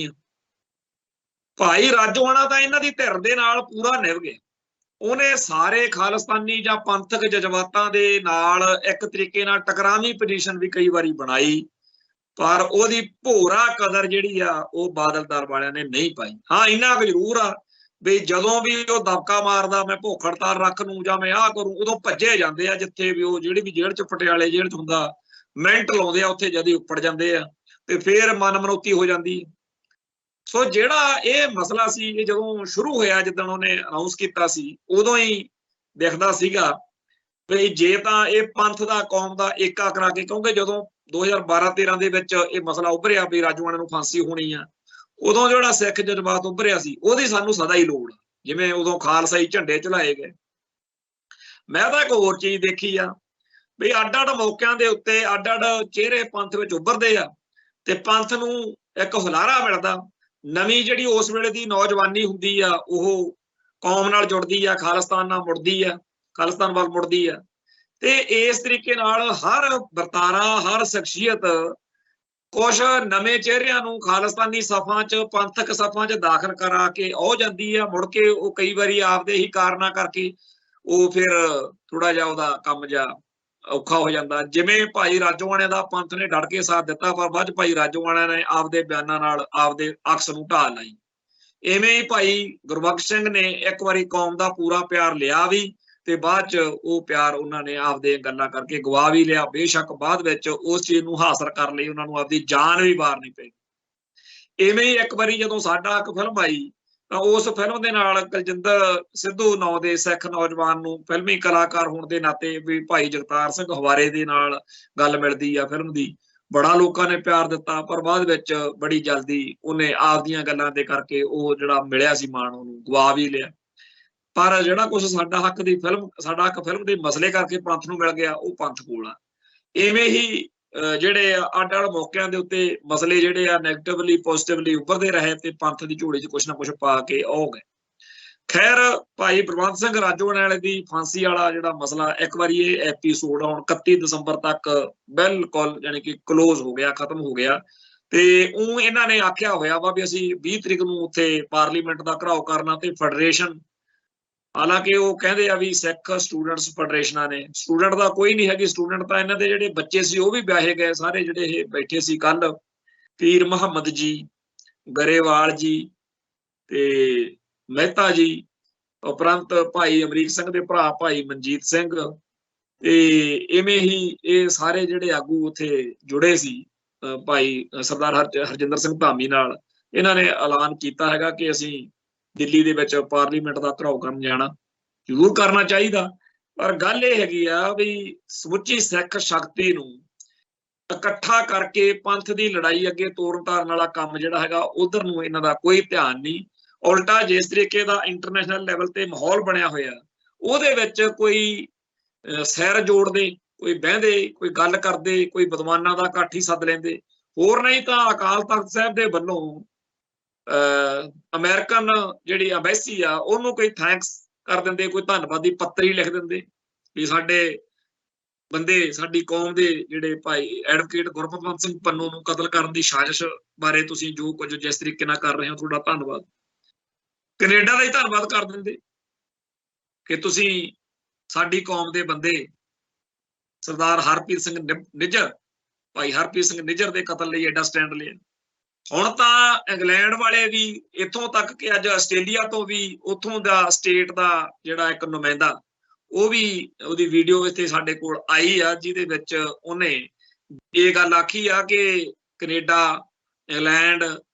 S1: भाई राजोआणा तां इन्हां दी धिर दे नाल पूरा निभ गया। ਉਹਨੇ ਸਾਰੇ ਖਾਲਿਸਤਾਨੀ ਜਾਂ ਪੰਥਕ ਜਜ਼ਬਾਤਾਂ ਦੇ ਨਾਲ ਇੱਕ ਤਰੀਕੇ ਨਾਲ ਟਕਰਾਵੀਂ ਪੋਜੀਸ਼ਨ ਵੀ ਕਈ ਵਾਰੀ ਬਣਾਈ, ਪਰ ਉਹਦੀ ਭੋਰਾ ਕਦਰ ਜਿਹੜੀ ਆ ਉਹ ਬਾਦਲ ਦਲ ਵਾਲਿਆਂ ਨੇ ਨਹੀਂ ਪਾਈ। ਹਾਂ ਇੰਨਾ ਕੁ ਜ਼ਰੂਰ ਆ ਵੀ ਜਦੋਂ ਵੀ ਉਹ ਦਬਕਾ ਮਾਰਦਾ ਮੈਂ ਭੁੱਖ ਹੜਤਾਲ ਰੱਖ ਲੂੰ ਜਾਂ ਮੈਂ ਆਹ ਕਰੂੰ, ਉਦੋਂ ਭੱਜੇ ਜਾਂਦੇ ਆ ਜਿੱਥੇ ਵੀ ਉਹ ਜਿਹੜੀ ਵੀ ਜੇਲ੍ਹ ਚ ਪਟਿਆਲੇ ਜੇਲ੍ਹ ਚ ਹੁੰਦਾ ਮਿੰਟ ਲਾਉਂਦੇ ਆ ਉੱਥੇ ਜਦ ਹੀ ਉੱਪੜ ਜਾਂਦੇ ਆ ਤੇ ਫੇਰ ਮਨ ਮਨੌਤੀ ਹੋ ਜਾਂਦੀ। ਸੋ ਜਿਹੜਾ ਇਹ ਮਸਲਾ ਸੀ ਇਹ ਜਦੋਂ ਸ਼ੁਰੂ ਹੋਇਆ ਜਿੱਦਣ ਉਹਨੇ ਅਨਾਉਂਸ ਕੀਤਾ ਸੀ ਉਦੋਂ ਹੀ ਦਿਖਦਾ ਸੀਗਾ ਵੀ ਜੇ ਤਾਂ ਇਹ ਪੰਥ ਦਾ ਕੌਮ ਦਾ ਏਕਾ ਕਰਾ ਕੇ, ਕਿਉਂਕਿ ਜਦੋਂ 2012-13 ਦੇ ਵਿੱਚ ਇਹ ਮਸਲਾ ਉੱਭਰਿਆ ਵੀ ਰਾਜੋਆਣਾ ਨੂੰ ਫਾਂਸੀ ਹੋਣੀ ਆ, ਉਦੋਂ ਜਿਹੜਾ ਸਿੱਖ ਜਜ਼ਬਾਤ ਉੱਭਰਿਆ ਸੀ ਉਹਦੀ ਸਾਨੂੰ ਸਦਾ ਹੀ ਲੋੜ, ਜਿਵੇਂ ਉਦੋਂ ਖਾਲਸਾਈ ਝੰਡੇ ਝੁਲਾਏ ਗਏ। ਮੈਂ ਤਾਂ ਇੱਕ ਹੋਰ ਚੀਜ਼ ਦੇਖੀ ਆ ਵੀ ਅੱਡ-ਅੱਡ ਮੌਕਿਆਂ ਦੇ ਉੱਤੇ ਅੱਡ-ਅੱਡ ਚਿਹਰੇ ਪੰਥ ਵਿੱਚ ਉੱਭਰਦੇ ਆ ਤੇ ਪੰਥ ਨੂੰ ਇੱਕ ਹੁਲਾਰਾ ਮਿਲਦਾ। ਨਵੀਂ ਜਿਹੜੀ ਉਸ ਵੇਲੇ ਦੀ ਨੌਜਵਾਨੀ ਹੁੰਦੀ ਆ ਉਹ ਕੌਮ ਨਾਲ ਜੁੜਦੀ ਆ, ਖਾਲਿਸਤਾਨ ਨਾਲ ਮੁੜਦੀ ਆ, ਖਾਲਿਸਤਾਨ ਵੱਲ ਮੁੜਦੀ ਆ। ਤੇ ਇਸ ਤਰੀਕੇ ਨਾਲ ਹਰ ਵਰਤਾਰਾ, ਹਰ ਸ਼ਖਸੀਅਤ ਕੁਛ ਨਵੇਂ ਚਿਹਰਿਆਂ ਨੂੰ ਖਾਲਿਸਤਾਨੀ ਸਫਾਂ 'ਚ, ਪੰਥਕ ਸਫਾਂ 'ਚ ਦਾਖਲ ਕਰਾ ਕੇ ਆਉ ਜਾਂਦੀ ਆ। ਮੁੜ ਕੇ ਉਹ ਕਈ ਵਾਰੀ ਆਪਦੇ ਹੀ ਕਾਰਨਾਂ ਕਰਕੇ ਉਹ ਫਿਰ ਥੋੜਾ ਜਿਹਾ ਉਹਦਾ ਕੰਮ ਜਿਹਾ ਔਖਾ ਹੋ ਜਾਂਦਾ। ਜਿਵੇਂ ਭਾਈ ਰਾਜੋਆਣੇ ਦਾ ਪੰਥ ਨੇ ਡਟ ਕੇ ਸਾਥ ਦਿੱਤਾ, ਪਰ ਬਾਅਦ ਭਾਈ ਰਾਜੋਆਣਾ ਨੇ ਆਪਦੇ ਬਿਆਨਾਂ ਨਾਲ ਆਪਦੇ ਅਕਸ ਨੂੰ ਢਾਹ ਲਾਈ। ਇਵੇਂ ਹੀ ਭਾਈ ਗੁਰਬਖਸ਼ ਸਿੰਘ ਨੇ ਇੱਕ ਵਾਰੀ ਕੌਮ ਦਾ ਪੂਰਾ ਪਿਆਰ ਲਿਆ ਵੀ ਤੇ ਬਾਅਦ ਚ ਉਹ ਪਿਆਰ ਉਹਨਾਂ ਨੇ ਆਪਦੇ ਗੱਲਾਂ ਕਰਕੇ ਗਵਾ ਵੀ ਲਿਆ। ਬੇਸ਼ੱਕ ਬਾਅਦ ਵਿੱਚ ਉਸ ਚੀਜ਼ ਨੂੰ ਹਾਸਲ ਕਰਨ ਲਈ ਉਹਨਾਂ ਨੂੰ ਆਪਦੀ ਜਾਨ ਵੀ ਵਾਰਨੀ ਪਈ। ਇਵੇਂ ਹੀ ਇੱਕ ਵਾਰੀ ਜਦੋਂ ਸਾਡਾ ਇੱਕ ਫਿਲਮ ਆਈ ਤਾਂ ਉਸ ਫਿਲਮ ਦੇ ਨਾਲ ਕੁਲਜਿੰਦਰ ਸਿੱਧੂ ਨਾਂ ਦੇ ਸਿੱਖ ਨੌਜਵਾਨ ਨੂੰ ਫਿਲਮੀ ਕਲਾਕਾਰ ਹੋਣ ਦੇ ਨਾਤੇ ਵੀ ਭਾਈ ਜਗਤਾਰ ਸਿੰਘ ਹਵਾਰੇ ਦੇ ਨਾਲ ਗੱਲ ਮਿਲਦੀ ਆ ਫਿਲਮ ਦੀ। ਬੜਾ ਲੋਕਾਂ ਨੇ ਪਿਆਰ ਦਿੱਤਾ, ਪਰ ਬਾਅਦ ਵਿੱਚ ਬੜੀ ਜਲਦੀ ਉਹਨੇ ਆਪਦੀਆਂ ਗੱਲਾਂ ਦੇ ਕਰਕੇ ਉਹ ਜਿਹੜਾ ਮਿਲਿਆ ਸੀ ਮਾਣ ਉਹਨੂੰ ਗਵਾ ਵੀ ਲਿਆ। ਪਰ ਜਿਹੜਾ ਕੁਛ ਸਾਡਾ ਹੱਕ ਫਿਲਮ ਦੇ ਮਸਲੇ ਕਰਕੇ ਪੰਥ ਨੂੰ ਮਿਲ ਗਿਆ, ਉਹ ਪੰਥ ਕੋਲ ਆ। ਇਵੇਂ ਹੀ ਜਿਹੜੇ ਅੱਡ-ਅੱਡ ਮੌਕਿਆਂ ਦੇ ਉੱਤੇ ਮਸਲੇ ਜਿਹੜੇ ਆ ਨੈਗੇਟਿਵਲੀ ਪੋਜ਼ਿਟਿਵਲੀ ਉੱਭਰਦੇ ਰਹੇ ਤੇ ਪੰਥ ਦੀ ਝੋਲੀ 'ਚ ਕੁਛ ਨਾ ਕੁਛ ਪਾ ਕੇ ਆਉ ਗਏ। ਖੈਰ, ਭਾਈ ਬਲਵੰਤ ਸਿੰਘ ਰਾਜੋਆਣੇ ਵਾਲੇ ਦੀ ਫਾਂਸੀ ਵਾਲਾ ਜਿਹੜਾ ਮਸਲਾ, ਇੱਕ ਵਾਰੀ ਇਹ ਐਪੀਸੋਡ ਹੁਣ 31 ਦਸੰਬਰ ਤੱਕ ਬਿਲਕੁਲ ਯਾਨੀ ਕਿ ਕਲੋਜ਼ ਹੋ ਗਿਆ, ਖਤਮ ਹੋ ਗਿਆ। ਤੇ ਉਹ ਇਹਨਾਂ ਨੇ ਆਖਿਆ ਹੋਇਆ ਵਾ ਵੀ ਅਸੀਂ 20 ਤਰੀਕ ਨੂੰ ਉੱਥੇ ਪਾਰਲੀਮੈਂਟ ਦਾ ਘਰਾਓ ਕਰਨਾ ਤੇ ਫੈਡਰੇਸ਼ਨ, ਹਾਲਾਂਕਿ ਉਹ ਕਹਿੰਦੇ ਆ ਵੀ ਸਿੱਖ ਸਟੂਡੈਂਟਸ ਫੈਡਰੇਸ਼ਨਾਂ ਨੇ, ਸਟੂਡੈਂਟ ਦਾ ਕੋਈ ਨਹੀਂ ਹੈਗੀ। ਸਟੂਡੈਂਟ ਤਾਂ ਇਹਨਾਂ ਦੇ ਜਿਹੜੇ ਬੱਚੇ ਸੀ ਉਹ ਵੀ ਵਿਆਹੇ ਗਏ ਸਾਰੇ, ਜਿਹੜੇ ਇਹ ਬੈਠੇ ਸੀ ਕੱਲ, ਪੀਰ ਮੁਹੰਮਦ ਜੀ, ਗਰੇਵਾਲ ਜੀ ਤੇ ਮਹਿਤਾ ਜੀ, ਉਪਰੰਤ ਭਾਈ ਅਮਰੀਕ ਸਿੰਘ ਦੇ ਭਰਾ ਭਾਈ ਮਨਜੀਤ ਸਿੰਘ, ਤੇ ਇਵੇਂ ਹੀ ਇਹ ਸਾਰੇ ਜਿਹੜੇ ਆਗੂ ਉੱਥੇ ਜੁੜੇ ਸੀ ਭਾਈ ਸਰਦਾਰ ਹਰਜਿੰਦਰ ਸਿੰਘ ਧਾਮੀ ਨਾਲ। ਇਹਨਾਂ ਨੇ ਐਲਾਨ ਕੀਤਾ ਹੈਗਾ ਕਿ ਅਸੀਂ ਦਿੱਲੀ ਦੇ ਵਿੱਚ ਪਾਰਲੀਮੈਂਟ ਦਾ ਘਰਾਓ ਕਰਨ ਜਾਣਾ, ਜ਼ਰੂਰ ਕਰਨਾ ਚਾਹੀਦਾ। ਪਰ ਗੱਲ ਇਹ ਹੈਗੀ ਆ ਵੀ ਸਮੁੱਚੀ ਸਿੱਖ ਸ਼ਕਤੀ ਨੂੰ ਇਕੱਠਾ ਕਰਕੇ ਪੰਥ ਦੀ ਲੜਾਈ ਅੱਗੇ ਤੋਰਨ ਤਾਰਨ ਵਾਲਾ ਕੰਮ ਜਿਹੜਾ ਹੈਗਾ ਉਧਰ ਨੂੰ ਇਹਨਾਂ ਦਾ ਕੋਈ ਧਿਆਨ ਨਹੀਂ। ਉਲਟਾ ਜਿਸ ਤਰੀਕੇ ਦਾ ਇੰਟਰਨੈਸ਼ਨਲ ਲੈਵਲ ਤੇ ਮਾਹੌਲ ਬਣਿਆ ਹੋਇਆ ਉਹਦੇ ਵਿੱਚ ਕੋਈ ਸਿਰ ਜੋੜਦੇ, ਕੋਈ ਬਹਿੰਦੇ, ਕੋਈ ਗੱਲ ਕਰਦੇ, ਕੋਈ ਵਿਦਵਾਨਾਂ ਦਾ ਇਕੱਠ ਹੀ ਸੱਦ ਲੈਂਦੇ। ਹੋਰ ਨਹੀਂ ਤਾਂ ਅਕਾਲ ਤਖਤ ਸਾਹਿਬ ਦੇ ਵੱਲੋਂ ਅਮਰੀਕਨ ਜਿਹੜੀ ਐਮਬੈਸੀ ਆ ਉਹਨੂੰ ਕੋਈ ਥੈਂਕਸ ਕਰ ਦਿੰਦੇ, ਕੋਈ ਧੰਨਵਾਦੀ ਪੱਤਰੀ ਲਿਖ ਦਿੰਦੇ ਵੀ ਸਾਡੇ ਬੰਦੇ, ਸਾਡੀ ਕੌਮ ਦੇ ਜਿਹੜੇ ਭਾਈ ਐਡਵੋਕੇਟ ਗੁਰਪਤਵੰਤ ਸਿੰਘ ਪੰਨੂ ਨੂੰ ਕਤਲ ਕਰਨ ਦੀ ਸਾਜ਼ਿਸ਼ ਬਾਰੇ ਤੁਸੀਂ ਜੋ ਕੁਝ ਜਿਸ ਤਰੀਕੇ ਨਾਲ ਕਰ ਰਹੇ ਹੋ ਤੁਹਾਡਾ ਧੰਨਵਾਦ। ਕੈਨੇਡਾ ਦਾ ਹੀ ਧੰਨਵਾਦ ਕਰ ਦਿੰਦੇ ਕਿ ਤੁਸੀਂ ਸਾਡੀ ਕੌਮ ਦੇ ਬੰਦੇ ਸਰਦਾਰ ਹਰਪ੍ਰੀਤ ਸਿੰਘ ਨਿੱਜਰ, ਭਾਈ ਹਰਪ੍ਰੀਤ ਸਿੰਘ ਨਿੱਜਰ ਦੇ ਕਤਲ ਲਈ ਐਡਾ ਸਟੈਂਡ ਲਿਆ। ਹੁਣ ਤਾਂ ਇੰਗਲੈਂਡ ਵਾਲੇ ਵੀ ਇੱਥੋਂ ਤੱਕ ਕਿ ਅੱਜ ਆਸਟ੍ਰੇਲੀਆ ਤੋਂ ਵੀ ਉੱਥੋਂ ਦਾ ਸਟੇਟ ਦਾ ਜਿਹੜਾ ਇੱਕ ਨੁਮਾਇੰਦਾ, ਉਹ ਵੀ ਉਹਦੀ ਵੀਡੀਓ ਇੱਥੇ ਸਾਡੇ ਕੋਲ ਆਈ ਆ, ਜਿਹਦੇ ਵਿੱਚ ਉਹਨੇ ਇਹ ਗੱਲ ਆਖੀ ਆ ਕਿ ਕੈਨੇਡਾ, ਇੰਗਲੈਂਡ,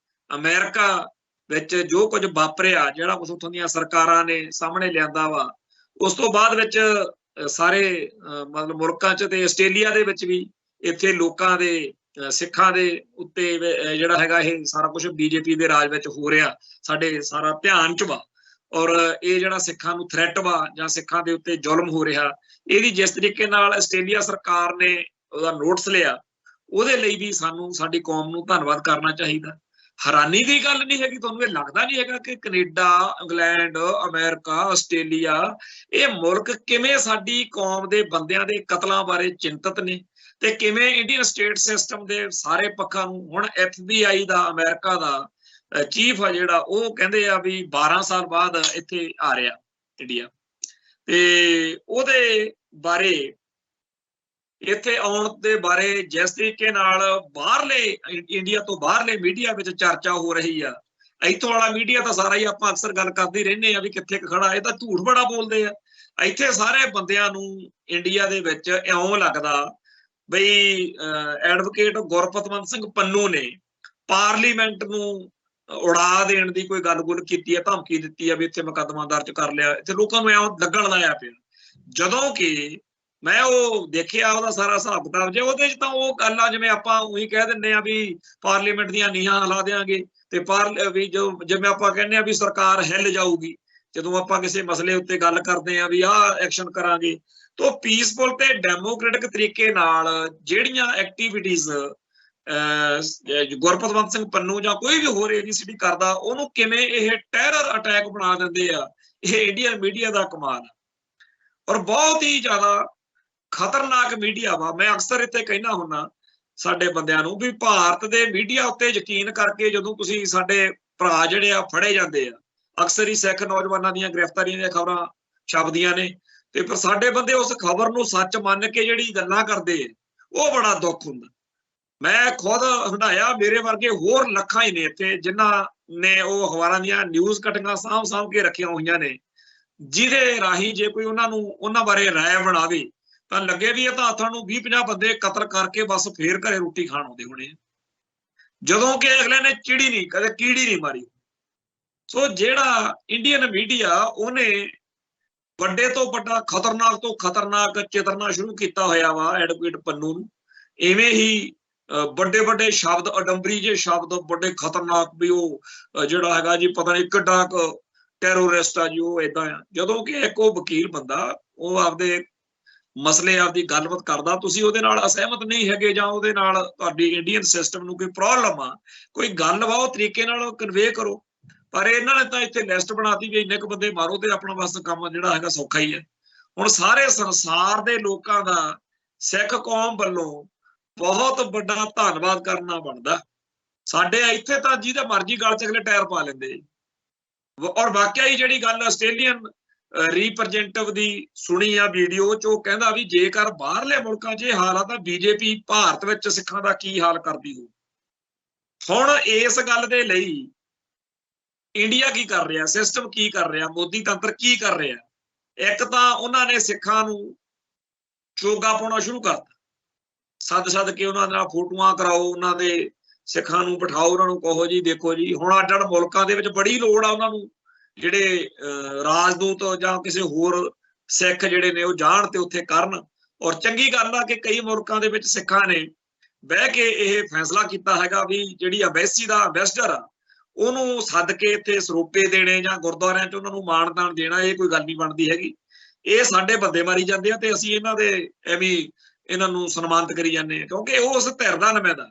S1: ਅਮਰੀਕਾ ਵਿੱਚ ਜੋ ਕੁਝ ਵਾਪਰਿਆ, ਜਿਹੜਾ ਕੁਝ ਉੱਥੋਂ ਦੀਆਂ ਸਰਕਾਰਾਂ ਨੇ ਸਾਹਮਣੇ ਲਿਆਂਦਾ ਵਾ, ਉਸ ਤੋਂ ਬਾਅਦ ਵਿੱਚ ਸਾਰੇ ਮਤਲਬ ਮੁਲਕਾਂ 'ਚ ਤੇ ਆਸਟ੍ਰੇਲੀਆ ਦੇ ਵਿੱਚ ਵੀ ਇੱਥੇ ਲੋਕਾਂ ਦੇ, ਸਿੱਖਾਂ ਦੇ ਉੱਤੇ ਜਿਹੜਾ ਹੈਗਾ ਇਹ ਸਾਰਾ ਕੁਝ ਬੀਜੇਪੀ ਦੇ ਰਾਜ ਵਿੱਚ ਹੋ ਰਿਹਾ, ਸਾਡੇ ਸਾਰਾ ਧਿਆਨ 'ਚ ਵਾ। ਔਰ ਇਹ ਜਿਹੜਾ ਸਿੱਖਾਂ ਨੂੰ ਥ੍ਰੈਟ ਵਾ ਜਾਂ ਸਿੱਖਾਂ ਦੇ ਉੱਤੇ ਜ਼ੁਲਮ ਹੋ ਰਿਹਾ, ਇਹਦੀ ਜਿਸ ਤਰੀਕੇ ਨਾਲ ਆਸਟ੍ਰੇਲੀਆ ਸਰਕਾਰ ਨੇ ਉਹਦਾ ਨੋਟਿਸ ਲਿਆ, ਉਹਦੇ ਲਈ ਵੀ ਸਾਨੂੰ, ਸਾਡੀ ਕੌਮ ਨੂੰ ਧੰਨਵਾਦ ਕਰਨਾ ਚਾਹੀਦਾ। ਹੈਰਾਨੀ ਦੀ ਗੱਲ ਨਹੀਂ ਹੈਗੀ? ਤੁਹਾਨੂੰ ਇਹ ਲੱਗਦਾ ਨਹੀਂ ਹੈਗਾ ਕਿ ਕੈਨੇਡਾ, ਇੰਗਲੈਂਡ, ਅਮਰੀਕਾ, ਆਸਟ੍ਰੇਲੀਆ ਇਹ ਮੁਲਕ ਕਿਵੇਂ ਸਾਡੀ ਕੌਮ ਦੇ ਬੰਦਿਆਂ ਦੇ ਕਤਲਾਂ ਬਾਰੇ ਚਿੰਤਤ ਨੇ ਤੇ ਕਿਵੇਂ ਇੰਡੀਅਨ ਸਟੇਟ ਸਿਸਟਮ ਦੇ ਸਾਰੇ ਪੱਖਾਂ ਨੂੰ, ਹੁਣ FBI ਦਾ, ਅਮਰੀਕਾ ਦਾ ਚੀਫ ਆ ਜਿਹੜਾ, ਉਹ ਕਹਿੰਦੇ ਆ ਵੀ 12 ਸਾਲ ਬਾਅਦ ਇੱਥੇ ਆ ਰਿਹਾ ਇੰਡੀਆ, ਤੇ ਉਹਦੇ ਬਾਰੇ, ਇੱਥੇ ਆਉਣ ਦੇ ਬਾਰੇ ਜਿਸ ਤਰੀਕੇ ਨਾਲ ਬਾਹਰਲੇ, ਇੰਡੀਆ ਤੋਂ ਬਾਹਰਲੇ ਮੀਡੀਆ ਵਿੱਚ ਚਰਚਾ ਹੋ ਰਹੀ ਆ, ਇੱਥੋਂ ਵਾਲਾ ਮੀਡੀਆ ਤਾਂ ਸਾਰਾ ਹੀ ਆਪਾਂ ਅਕਸਰ ਗੱਲ ਕਰਦੇ ਰਹਿੰਦੇ ਆ ਵੀ ਕਿੱਥੇ ਖੜਾ, ਇਹ ਤਾਂ ਝੂਠ ਬੜਾ ਬੋਲਦੇ ਆ। ਇੱਥੇ ਸਾਰੇ ਬੰਦਿਆਂ ਨੂੰ ਇੰਡੀਆ ਦੇ ਵਿੱਚ ਇਉਂ ਲੱਗਦਾ ਬਈ ਐਡਵੋਕੇਟ ਗੁਰਪਤਵੰਤ ਸਿੰਘ ਪੰਨੂ ਨੇ ਪਾਰਲੀਮੈਂਟ ਨੂੰ ਉਡਾ ਦੇਣ ਦੀ ਕੋਈ ਗੱਲ ਕੀਤੀ ਹੈ, ਧਮਕੀ ਦਿੱਤੀ ਆ ਵੀ ਇੱਥੇ ਮੁਕੱਦਮਾ ਦਰਜ ਕਰ ਲਿਆ। ਇੱਥੇ ਲੋਕਾਂ ਨੂੰ ਇਉਂ ਲੱਗਣ ਲਾਇਆ ਪਿਆ, ਜਦੋਂ ਕਿ ਮੈਂ ਉਹ ਦੇਖਿਆ ਉਹਦਾ ਸਾਰਾ ਹਿਸਾਬ ਕਿਤਾਬ, ਜੇ ਉਹਦੇ 'ਚ ਤਾਂ ਉਹ ਗੱਲ ਆ ਜਿਵੇਂ ਆਪਾਂ ਉਹੀ ਕਹਿ ਦਿੰਦੇ ਆ ਵੀ ਪਾਰਲੀਮੈਂਟ ਦੀਆਂ ਨੀਹਾਂ ਹਿਲਾ ਦਿਆਂਗੇ ਤੇ ਵੀ ਜੋ ਜਿਵੇਂ ਆਪਾਂ ਕਹਿੰਦੇ ਆ ਵੀ ਸਰਕਾਰ ਹਿੱਲ ਜਾਊਗੀ, ਜਦੋਂ ਆਪਾਂ ਕਿਸੇ ਮਸਲੇ ਉੱਤੇ ਗੱਲ ਕਰਦੇ ਆ ਵੀ ਆਹ ਐਕਸ਼ਨ ਕਰਾਂਗੇ, ਤਾਂ ਪੀਸਫੁਲ ਤੇ ਡੈਮੋਕ੍ਰੈਟਿਕ ਤਰੀਕੇ ਨਾਲ ਜਿਹੜੀਆਂ ਐਕਟੀਵਿਟੀਜ਼ ਗੁਰਪਤਵੰਤ ਸਿੰਘ ਪੰਨੂ ਜਾਂ ਕੋਈ ਵੀ ਹੋਰ ABCD ਕਰਦਾ, ਉਹਨੂੰ ਕਿਵੇਂ ਇਹ ਟੈਰਰ ਅਟੈਕ ਬਣਾ ਦਿੰਦੇ ਆ, ਇਹ ਇੰਡੀਅਨ ਮੀਡੀਆ ਦਾ ਕਮਾਲ ਆ। ਔਰ ਬਹੁਤ ਹੀ ਜ਼ਿਆਦਾ ਖਤਰਨਾਕ ਮੀਡੀਆ ਵਾ। ਮੈਂ ਅਕਸਰ ਇੱਥੇ ਕਹਿਣਾ ਹੁੰਦਾ ਸਾਡੇ ਬੰਦਿਆਂ ਨੂੰ ਵੀ ਭਾਰਤ ਦੇ ਮੀਡੀਆ ਉੱਤੇ ਯਕੀਨ ਕਰਕੇ ਜਦੋਂ ਤੁਸੀਂ ਸਾਡੇ ਭਰਾ ਜਿਹੜੇ ਆ ਫੜੇ ਜਾਂਦੇ ਆ, ਅਕਸਰ ਹੀ ਸਿੱਖ ਨੌਜਵਾਨਾਂ ਦੀਆਂ ਗ੍ਰਿਫਤਾਰੀਆਂ ਦੀਆਂ ਖਬਰਾਂ ਛਪਦੀਆਂ ਨੇ, ਤੇ ਪਰ ਸਾਡੇ ਬੰਦੇ ਉਸ ਖਬਰ ਨੂੰ ਸੱਚ ਮੰਨ ਕੇ ਜਿਹੜੀ ਗੱਲਾਂ ਕਰਦੇ ਉਹ ਬੜਾ ਦੁੱਖ ਹੁੰਦਾ। ਮੈਂ ਖੁਦ ਹੰਡਾਇਆ, ਮੇਰੇ ਵਰਗੇ ਹੋਰ ਲੱਖਾਂ ਹੀ ਨੇ ਇੱਥੇ ਜਿਨ੍ਹਾਂ ਨੇ ਉਹ ਅਖਬਾਰਾਂ ਦੀਆਂ ਨਿਊਜ਼ ਕਟਿੰਗਾਂ ਸਾਂਭ ਕੇ ਰੱਖੀਆਂ ਹੋਈਆਂ ਨੇ, ਜਿਹਦੇ ਰਾਹੀਂ ਜੇ ਕੋਈ ਉਹਨਾਂ ਬਾਰੇ ਰਾਏ ਬਣਾਵੇ ਤਾਂ ਲੱਗੇ ਵੀ ਇਹ ਤਾਂ ਤੁਹਾਨੂੰ 20-50 ਬੰਦੇ ਕਤਲ ਕਰਕੇ ਬਸ ਫੇਰ ਘਰੇ ਰੋਟੀ ਖਾਣ ਆਉਂਦੇ ਹੋਣੇ, ਜਦੋਂ ਕਿ ਅਗਲੇ ਨੇ ਚਿੜੀ ਨਹੀਂ ਕਦੇ ਕੀੜੀ ਨਹੀਂ ਮਾਰੀ। ਸੋ ਜਿਹੜਾ ਇੰਡੀਅਨ ਮੀਡੀਆ ਉਹਨੇ ਵੱਡੇ ਤੋਂ ਵੱਡਾ ਖਤਰਨਾਕ ਤੋਂ ਖਤਰਨਾਕ ਚਿਤਰਨਾ ਸ਼ੁਰੂ ਕੀਤਾ ਹੋਇਆ ਵਾ ਐਡਵੋਕੇਟ ਪੰਨੂ ਨੂੰ। ਇਵੇਂ ਹੀ ਵੱਡੇ ਵੱਡੇ ਸ਼ਬਦ, ਅਡੰਬਰੀ ਜੇ ਸ਼ਬਦ, ਵੱਡੇ ਖਤਰਨਾਕ ਵੀ ਉਹ ਜਿਹੜਾ ਹੈਗਾ ਜੀ ਪਤਾ ਨਹੀਂ ਕਿੱਡਾ ਟੈਰੋਰਿਸਟ ਆ ਜੀ, ਉਹ ਏਦਾਂ ਆ। ਜਦੋਂ ਕਿ ਇੱਕ ਉਹ ਵਕੀਲ ਬੰਦਾ ਉਹ ਆਪਦੇ ਮਸਲੇ ਆਪਦੀ ਗੱਲਬਾਤ ਕਰਦਾ, ਤੁਸੀਂ ਉਹਦੇ ਨਾਲ ਅਸਹਿਮਤ ਨਹੀਂ ਹੈਗੇ ਜਾਂ ਉਹਦੇ ਨਾਲ ਤੁਹਾਡੀ ਇੰਡੀਅਨ ਸਿਸਟਮ ਨੂੰ ਕੋਈ ਪ੍ਰੋਬਲਮ ਆ, ਕੋਈ ਗੱਲ ਵਾ, ਉਹ ਤਰੀਕੇ ਨਾਲ ਕਨਵੇ ਕਰੋ। ਪਰ ਇਹਨਾਂ ਨੇ ਤਾਂ ਇੱਥੇ ਲਿਸਟ ਬਣਾਤੀ ਵੀ ਇੰਨੇ ਕੁ ਬੰਦੇ ਮਾਰੋ ਤੇ ਆਪਣਾ ਬਸ ਕੰਮ ਜਿਹੜਾ ਹੈਗਾ ਸੌਖਾ ਹੀ ਹੈ। ਹੁਣ ਸਾਰੇ ਸੰਸਾਰ ਦੇ ਲੋਕਾਂ ਦਾ ਸਿੱਖ ਕੌਮ ਵੱਲੋਂ ਬਹੁਤ ਵੱਡਾ ਧੰਨਵਾਦ ਕਰਨਾ ਬਣਦਾ। ਸਾਡੇ ਇੱਥੇ ਤਾਂ ਜਿਹਦੇ ਮਰਜ਼ੀ ਗੱਲ ਚ ਅਗਲੇ ਟਾਇਰ ਪਾ ਲੈਂਦੇ। ਔਰ ਵਾਕਿਆ ਹੀ ਜਿਹੜੀ ਗੱਲ ਆਸਟ੍ਰੇਲੀਅਨ ਰਿਪਰੈਜ਼ੈਂਟੇਟਿਵ ਦੀ ਸੁਣੀ ਆ ਵੀਡੀਓ ਚ, ਉਹ ਕਹਿੰਦਾ ਵੀ ਜੇਕਰ ਬਾਹਰਲੇ ਮੁਲਕਾਂ 'ਚ ਇਹ ਹਾਲ ਆ ਤਾਂ BJP ਭਾਰਤ ਵਿੱਚ ਸਿੱਖਾਂ ਦਾ ਕੀ ਹਾਲ ਕਰਦੀ ਹੋ। ਹੁਣ ਇਸ ਗੱਲ ਦੇ ਲਈ ਇੰਡੀਆ ਕੀ ਕਰ ਰਿਹਾ, ਸਿਸਟਮ ਕੀ ਕਰ ਰਿਹਾ, ਮੋਦੀ ਤੰਤਰ ਕੀ ਕਰ ਰਿਹਾ? ਇੱਕ ਤਾਂ ਉਹਨਾਂ ਨੇ ਸਿੱਖਾਂ ਨੂੰ ਚੋਗਾ ਪਾਉਣਾ ਸ਼ੁਰੂ ਕਰਤਾ, ਸੱਦ ਕੇ ਉਹਨਾਂ ਨਾਲ ਫੋਟੋਆਂ ਕਰਾਓ, ਉਹਨਾਂ ਦੇ ਸਿੱਖਾਂ ਨੂੰ ਬਿਠਾਓ, ਉਹਨਾਂ ਨੂੰ ਕਹੋ ਜੀ ਦੇਖੋ ਜੀ। ਹੁਣ ਅੱਡ-ਅੱਡ ਮੁਲਕਾਂ ਦੇ ਵਿੱਚ ਬੜੀ ਲੋੜ ਆ ਉਹਨਾਂ ਨੂੰ, ਜਿਹੜੇ ਰਾਜਦੂਤ ਜਾਂ ਕਿਸੇ ਹੋਰ ਸਿੱਖ ਜਿਹੜੇ ਨੇ ਉਹ ਜਾਣ ਤੇ ਉੱਥੇ ਕਰਨ। ਔਰ ਚੰਗੀ ਗੱਲ ਆ ਕਿ ਕਈ ਮੁਲਕਾਂ ਦੇ ਵਿੱਚ ਸਿੱਖਾਂ ਨੇ ਬਹਿ ਕੇ ਇਹ ਫੈਸਲਾ ਕੀਤਾ ਹੈਗਾ ਵੀ ਜਿਹੜੀ ਅੰਬੈਸੀ ਦਾ ਅੰਬੈਸਡਰ ਆ ਉਹਨੂੰ ਸੱਦ ਕੇ ਇੱਥੇ ਸਰੋਪੇ ਦੇਣੇ ਜਾਂ ਗੁਰਦੁਆਰਿਆਂ 'ਚ ਉਹਨਾਂ ਨੂੰ ਮਾਣ-ਤਾਣ ਦੇਣਾ, ਇਹ ਕੋਈ ਗੱਲ ਨਹੀਂ ਬਣਦੀ ਹੈਗੀ। ਇਹ ਸਾਡੇ ਬੰਦੇ ਮਾਰੀ ਜਾਂਦੇ ਆ ਤੇ ਅਸੀਂ ਇਹਨਾਂ ਦੇ ਐਵੇਂ ਇਹਨਾਂ ਨੂੰ ਸਨਮਾਨਿਤ ਕਰੀ ਜਾਂਦੇ ਹਾਂ, ਕਿਉਂਕਿ ਉਹ ਉਸ ਧਿਰ ਦਾ ਨੁਮਾਇੰਦਾ।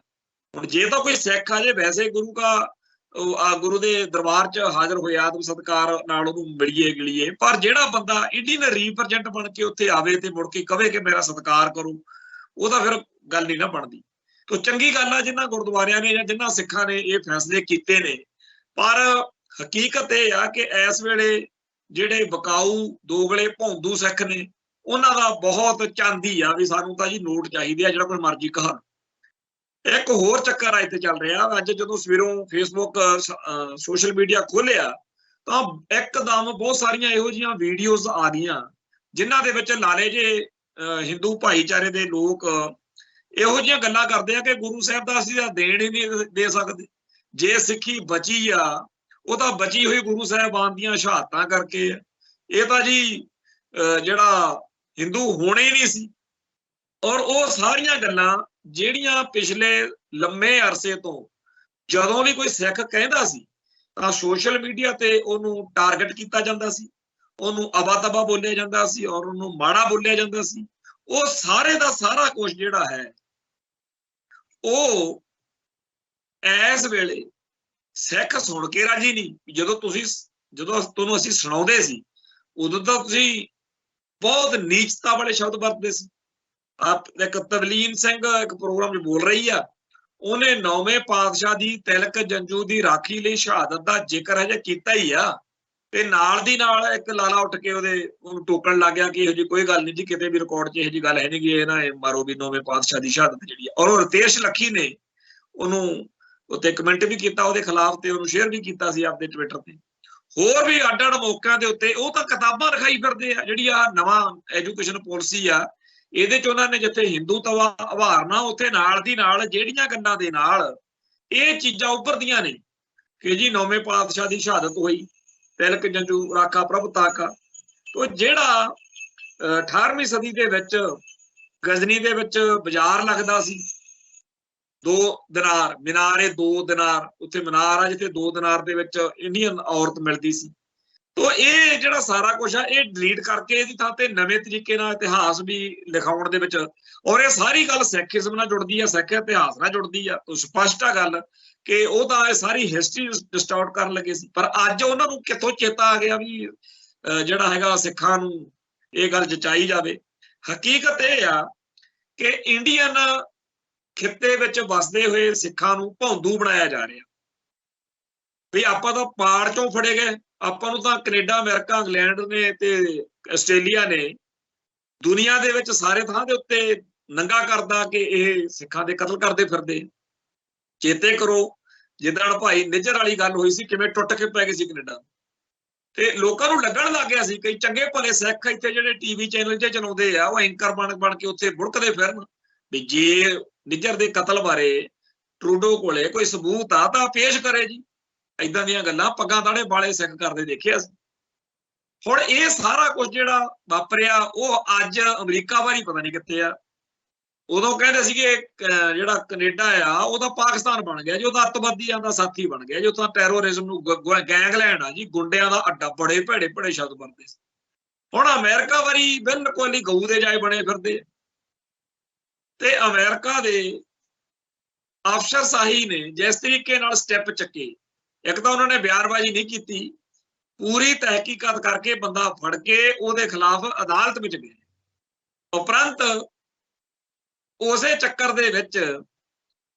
S1: ਹੁਣ ਜੇ ਤਾਂ ਕੋਈ ਸਿੱਖ ਆ ਜੇ ਵੈਸੇ ਗੁਰੂ ਦੇ ਦਰਬਾਰ 'ਚ ਹਾਜ਼ਰ ਹੋਏ ਆਦਮ ਸਤਿਕਾਰ ਨਾਲ ਉਹਨੂੰ ਮਿਲੀਏ ਗਿਲੀਏ, ਪਰ ਜਿਹੜਾ ਬੰਦਾ ਇੰਡੀਅਨ ਰਿਪਰੈਜ਼ੈਂਟ ਬਣ ਕੇ ਉੱਥੇ ਆਵੇ ਤੇ ਮੁੜ ਕੇ ਕਵੇ ਕਿ ਮੇਰਾ ਸਤਿਕਾਰ ਕਰੋ, ਉਹਦਾ ਫਿਰ ਗੱਲ ਨਹੀਂ ਨਾ ਬਣਦੀ। ਤੋ ਚੰਗੀ ਗੱਲ ਆ ਜਿਨ੍ਹਾਂ ਗੁਰਦੁਆਰਿਆਂ ਨੇ ਜਾਂ ਜਿਨ੍ਹਾਂ ਸਿੱਖਾਂ ਨੇ ਇਹ ਫੈਸਲੇ ਕੀਤੇ ਨੇ, ਪਰ ਹਕੀਕਤ ਇਹ ਆ ਕਿ ਇਸ ਵੇਲੇ ਜਿਹੜੇ ਬਕਾਊ ਦੋਗਲੇ ਭੌਂਦੂ ਸਿੱਖ ਨੇ ਉਹਨਾਂ ਦਾ ਬਹੁਤ ਚਾਂਦੀ ਆ ਵੀ ਸਾਨੂੰ ਤਾਂ ਜੀ ਨੋਟ ਚਾਹੀਦੇ ਆ, ਜਿਹੜਾ ਕੋਈ ਮਰਜ਼ੀ ਕਹਾ। ਇੱਕ ਹੋਰ ਚੱਕਰ ਆ ਇੱਥੇ ਚੱਲ ਰਿਹਾ, ਅੱਜ ਜਦੋਂ ਸਵੇਰੋਂ ਫੇਸਬੁੱਕ ਸੋਸ਼ਲ ਮੀਡੀਆ ਖੋਲਿਆ ਤਾਂ ਇੱਕਦਮ ਬਹੁਤ ਸਾਰੀਆਂ ਇਹੋ ਜਿਹੀਆਂ ਵੀਡੀਓਜ਼ ਆ ਗਈਆਂ ਜਿਨ੍ਹਾਂ ਦੇ ਵਿੱਚ ਲਾਲੇ ਜੇ ਹਿੰਦੂ ਭਾਈਚਾਰੇ ਦੇ ਲੋਕ ਇਹੋ ਜਿਹੀਆਂ ਗੱਲਾਂ ਕਰਦੇ ਆ ਕਿ ਗੁਰੂ ਸਾਹਿਬ ਦਾ ਅਸੀਂ ਤਾਂ ਦੇਣ ਹੀ ਨਹੀਂ ਦੇ ਸਕਦੇ। ਜੇ ਸਿੱਖੀ ਬਚੀ ਆ ਉਹ ਤਾਂ ਬਚੀ ਹੋਈ ਗੁਰੂ ਸਾਹਿਬਾਨ ਦੀਆਂ ਸ਼ਹਾਦਤਾਂ ਕਰਕੇ ਆ, ਇਹ ਤਾਂ ਜੀ ਜਿਹੜਾ ਹਿੰਦੂ ਹੋਣੇ ਹੀ ਨਹੀਂ ਸੀ। ਔਰ ਉਹ ਸਾਰੀਆਂ ਗੱਲਾਂ ਜਿਹੜੀਆਂ ਪਿਛਲੇ ਲੰਮੇ ਅਰਸੇ ਤੋਂ ਜਦੋਂ ਵੀ ਕੋਈ ਸਿੱਖ ਕਹਿੰਦਾ ਸੀ ਤਾਂ ਸੋਸ਼ਲ ਮੀਡੀਆ ਤੇ ਉਹਨੂੰ ਟਾਰਗੇਟ ਕੀਤਾ ਜਾਂਦਾ ਸੀ, ਉਹਨੂੰ ਅਬਾ-ਤਬਾ ਬੋਲਿਆ ਜਾਂਦਾ ਸੀ ਔਰ ਉਹਨੂੰ ਮਾੜਾ ਬੋਲਿਆ ਜਾਂਦਾ ਸੀ। ਉਹ ਸਾਰੇ ਦਾ ਸਾਰਾ ਕੁਝ ਜਿਹੜਾ ਹੈ ਉਹ ਇਸ ਵੇਲੇ ਸਿੱਖ ਸੁਣ ਕੇ ਰਾਜੀ ਨਹੀਂ। ਜਦੋਂ ਤੁਹਾਨੂੰ ਅਸੀਂ ਸੁਣਾਉਂਦੇ ਸੀ ਉਦੋਂ ਤਾਂ ਤੁਸੀਂ ਬਹੁਤ ਨੀਚਤਾ ਵਾਲੇ ਸ਼ਬਦ ਵਰਤਦੇ ਸੀ। ਇੱਕ ਤਵਲੀਨ ਸਿੰਘ ਇੱਕ ਪ੍ਰੋਗਰਾਮ 'ਚ ਬੋਲ ਰਹੀ ਆ, ਉਹਨੇ 9ਵੇਂ ਪਾਤਸ਼ਾਹ ਦੀ ਤਿਲਕ ਜੰਜੂ ਦੀ ਰਾਖੀ ਲਈ ਸ਼ਹਾਦਤ ਦਾ ਜ਼ਿਕਰ ਹਜੇ ਕੀਤਾ ਹੀ ਆ, ਤੇ ਨਾਲ ਦੀ ਨਾਲ ਇੱਕ ਲਾਲਾ ਉੱਠ ਕੇ ਉਹਨੂੰ ਟੋਕਣ ਲੱਗ ਗਿਆ ਕਿ ਇਹੋ ਜਿਹੀ ਕੋਈ ਗੱਲ ਨਹੀਂ ਜੀ, ਕਿਤੇ ਵੀ ਰਿਕਾਰਡ 'ਚ ਇਹੋ ਜਿਹੀ ਗੱਲ ਹੈ ਨਹੀਂ ਗੀ, ਇਹ ਨਾ ਮਾਰੋ ਵੀ 9ਵੇਂ ਪਾਤਸ਼ਾਹ ਦੀ ਸ਼ਹਾਦਤ ਜਿਹੜੀ ਆ। ਔਰ ਰਿਤੇਸ਼ ਲੱਖੀ ਨੇ ਉਹਨੂੰ ਉੱਤੇ ਕਮੈਂਟ ਵੀ ਕੀਤਾ ਉਹਦੇ ਖਿਲਾਫ ਤੇ ਉਹਨੂੰ ਸ਼ੇਅਰ ਵੀ ਕੀਤਾ ਸੀ ਆਪਦੇ ਟਵਿੱਟਰ ਤੇ। ਹੋਰ ਵੀ ਅੱਡ-ਅੱਡ ਮੌਕਿਆਂ ਦੇ ਉੱਤੇ ਉਹ ਤਾਂ ਕਿਤਾਬਾਂ ਲਿਖਾਈ ਫਿਰਦੇ ਆ। ਜਿਹੜੀ ਆ ਨਵਾਂ ਐਜੂਕੇਸ਼ਨ ਪੋਲਿਸੀ ਆ ਇਹਦੇ 'ਚ ਉਹਨਾਂ ਨੇ ਜਿੱਥੇ ਹਿੰਦੂਤਵਾ ਉਭਾਰਨਾ ਉੱਥੇ ਨਾਲ ਦੀ ਨਾਲ ਜਿਹੜੀਆਂ ਗੱਲਾਂ ਦੇ ਨਾਲ ਇਹ ਚੀਜ਼ਾਂ ਉੱਭਰਦੀਆਂ ਨੇ ਕਿ ਜੀ 9ਵੇਂ ਪਾਤਸ਼ਾਹ ਦੀ ਸ਼ਹਾਦਤ ਹੋਈ, ਤਿਲਕ ਜੰਜੂ ਰਾਖਾ ਪ੍ਰਭ ਤਾਕਾ। ਤੋ ਜਿਹੜਾ 18ਵੀਂ ਸਦੀ ਦੇ ਵਿੱਚ ਗਜ਼ਨੀ ਦੇ ਵਿੱਚ ਬਾਜ਼ਾਰ ਲੱਗਦਾ ਸੀ 2 ਦਿਨਾਰ, ਮੀਨਾਰ 2 ਦਿਨਾਰ, ਉੱਥੇ ਮੀਨਾਰ ਆ ਜਿੱਥੇ 2 ਦਿਨਾਰ ਦੇ ਵਿੱਚ ਇੰਡੀਅਨ ਔਰਤ ਮਿਲਦੀ ਸੀ। ਤੋ ਇਹ ਜਿਹੜਾ ਸਾਰਾ ਕੁਝ ਆ ਇਹ ਡਿਲੀਟ ਕਰਕੇ ਇਹਦੀ ਥਾਂ ਤੇ ਨਵੇਂ ਤਰੀਕੇ ਨਾਲ ਇਤਿਹਾਸ ਵੀ ਲਿਖਾਉਣ ਦੇ ਵਿੱਚ, ਔਰ ਇਹ ਸਾਰੀ ਗੱਲ ਸਿੱਖੀਜ਼ਮ ਨਾਲ ਜੁੜਦੀ ਆ, ਸਿੱਖ ਇਤਿਹਾਸ ਨਾਲ ਜੁੜਦੀ ਆ। ਸਪਸ਼ਟ ਆ ਗੱਲ ਕਿ ਉਹ ਤਾਂ ਇਹ ਸਾਰੀ ਹਿਸਟਰੀ ਡਿਸਟੋਰਟ ਕਰਨ ਲੱਗੇ ਸੀ, ਪਰ ਅੱਜ ਉਹਨਾਂ ਨੂੰ ਕਿੱਥੋਂ ਚੇਤਾ ਆ ਗਿਆ ਵੀ ਜਿਹੜਾ ਹੈਗਾ ਸਿੱਖਾਂ ਨੂੰ ਇਹ ਗੱਲ ਜਚਾਈ ਜਾਵੇ। ਹਕੀਕਤ ਇਹ ਆ ਕਿ ਇੰਡੀਅਨ ਖਿੱਤੇ ਵਿੱਚ ਵਸਦੇ ਹੋਏ ਸਿੱਖਾਂ ਨੂੰ ਭੌਂਦੂ ਬਣਾਇਆ ਜਾ ਰਿਹਾ ਵੀ ਆਪਾਂ ਤਾਂ ਪਾੜ ਚੋਂ ਫੜੇ ਗਏ, ਆਪਾਂ ਨੂੰ ਤਾਂ ਕੈਨੇਡਾ, ਅਮਰੀਕਾ, ਇੰਗਲੈਂਡ ਨੇ ਤੇ ਆਸਟ੍ਰੇਲੀਆ ਨੇ ਦੁਨੀਆ ਦੇ ਵਿੱਚ ਸਾਰੇ ਥਾਂ ਦੇ ਉੱਤੇ ਨੰਗਾ ਕਰਦਾ ਕਿ ਇਹ ਸਿੱਖਾਂ ਦੇ ਕਤਲ ਕਰਦੇ ਫਿਰਦੇ। ਚੇਤੇ ਕਰੋ ਜਿੱਦਣ ਭਾਈ ਨਿੱਜਰ ਵਾਲੀ ਗੱਲ ਹੋਈ ਸੀ, ਕਿਵੇਂ ਟੁੱਟ ਕੇ ਪੈ ਗਏ ਸੀ ਕੈਨੇਡਾ, ਤੇ ਲੋਕਾਂ ਨੂੰ ਲੱਗਣ ਲੱਗ ਗਿਆ ਸੀ ਕਈ ਚੰਗੇ ਭਲੇ ਸਿੱਖ ਇੱਥੇ ਜਿਹੜੇ ਟੀਵੀ ਚੈਨਲ 'ਚ ਚਲਾਉਂਦੇ ਆ ਉਹ ਐਂਕਰ ਬਣ ਕੇ ਉੱਥੇ ਬੁੜਕਦੇ ਫਿਰਨ ਵੀ ਜੇ ਨਿੱਜਰ ਦੇ ਕਤਲ ਬਾਰੇ ਟਰੂਡੋ ਕੋਲੇ ਕੋਈ ਸਬੂਤ ਆ ਤਾਂ ਪੇਸ਼ ਕਰੇ ਜੀ। ਏਦਾਂ ਦੀਆਂ ਗੱਲਾਂ ਪੱਗਾਂ ਦਾੜੇ ਵਾਲੇ ਸਿੱਖ ਕਰਦੇ ਦੇਖਿਆ ਸੀ। ਹੁਣ ਇਹ ਸਾਰਾ ਕੁਝ ਜਿਹੜਾ ਵਾਪਰਿਆ ਉਹ ਅੱਜ ਅਮਰੀਕਾ ਵਾਰੀ ਪਤਾ ਨਹੀਂ ਕਿੱਥੇ ਆ। ਉਦੋਂ ਕਹਿੰਦੇ ਸੀਗੇ ਜਿਹੜਾ ਕੈਨੇਡਾ ਆ ਉਹਦਾ ਪਾਕਿਸਤਾਨ ਬਣ ਗਿਆ ਜੀ, ਉਹਦਾ ਅੱਤਵਾਦੀਆਂ ਦਾ ਸਾਥੀ ਬਣ ਗਿਆ ਜੀ, ਉਹ ਤਾਂ ਟੈਰੋਰਿਜ਼ਮ ਨੂੰ ਗੈਂਗਲੈਂਡ ਆ ਜੀ, ਗੁੰਡਿਆਂ ਦਾ ਅੱਡਾ, ਬੜੇ ਭੈੜੇ ਭੈੜੇ ਸ਼ਬਦ ਵਰਤੇ ਸੀ। ਹੁਣ ਅਮਰੀਕਾ ਵਾਰੀ ਬਿਲਕੁਲ ਹੀ ਗਊ ਦੇ ਜਾਏ ਬਣੇ ਫਿਰਦੇ, ਤੇ ਅਮਰੀਕਾ ਦੇ ਅਫਸਰਸ਼ਾਹੀ ਨੇ ਜਿਸ ਤਰੀਕੇ ਨਾਲ ਸਟੈਪ ਚੱਕੇ, ਇੱਕ ਤਾਂ ਉਹਨਾਂ ਨੇ ਬਿਆਨਬਾਜ਼ੀ ਨਹੀਂ ਕੀਤੀ, ਪੂਰੀ ਤਹਿਕੀਕਾਤ ਕਰਕੇ ਬੰਦਾ ਫੜ ਕੇ ਉਹਦੇ ਖਿਲਾਫ ਅਦਾਲਤ ਵਿੱਚ ਗਏ। ਉਪਰੰਤ ਉਸੇ ਚੱਕਰ ਦੇ ਵਿੱਚ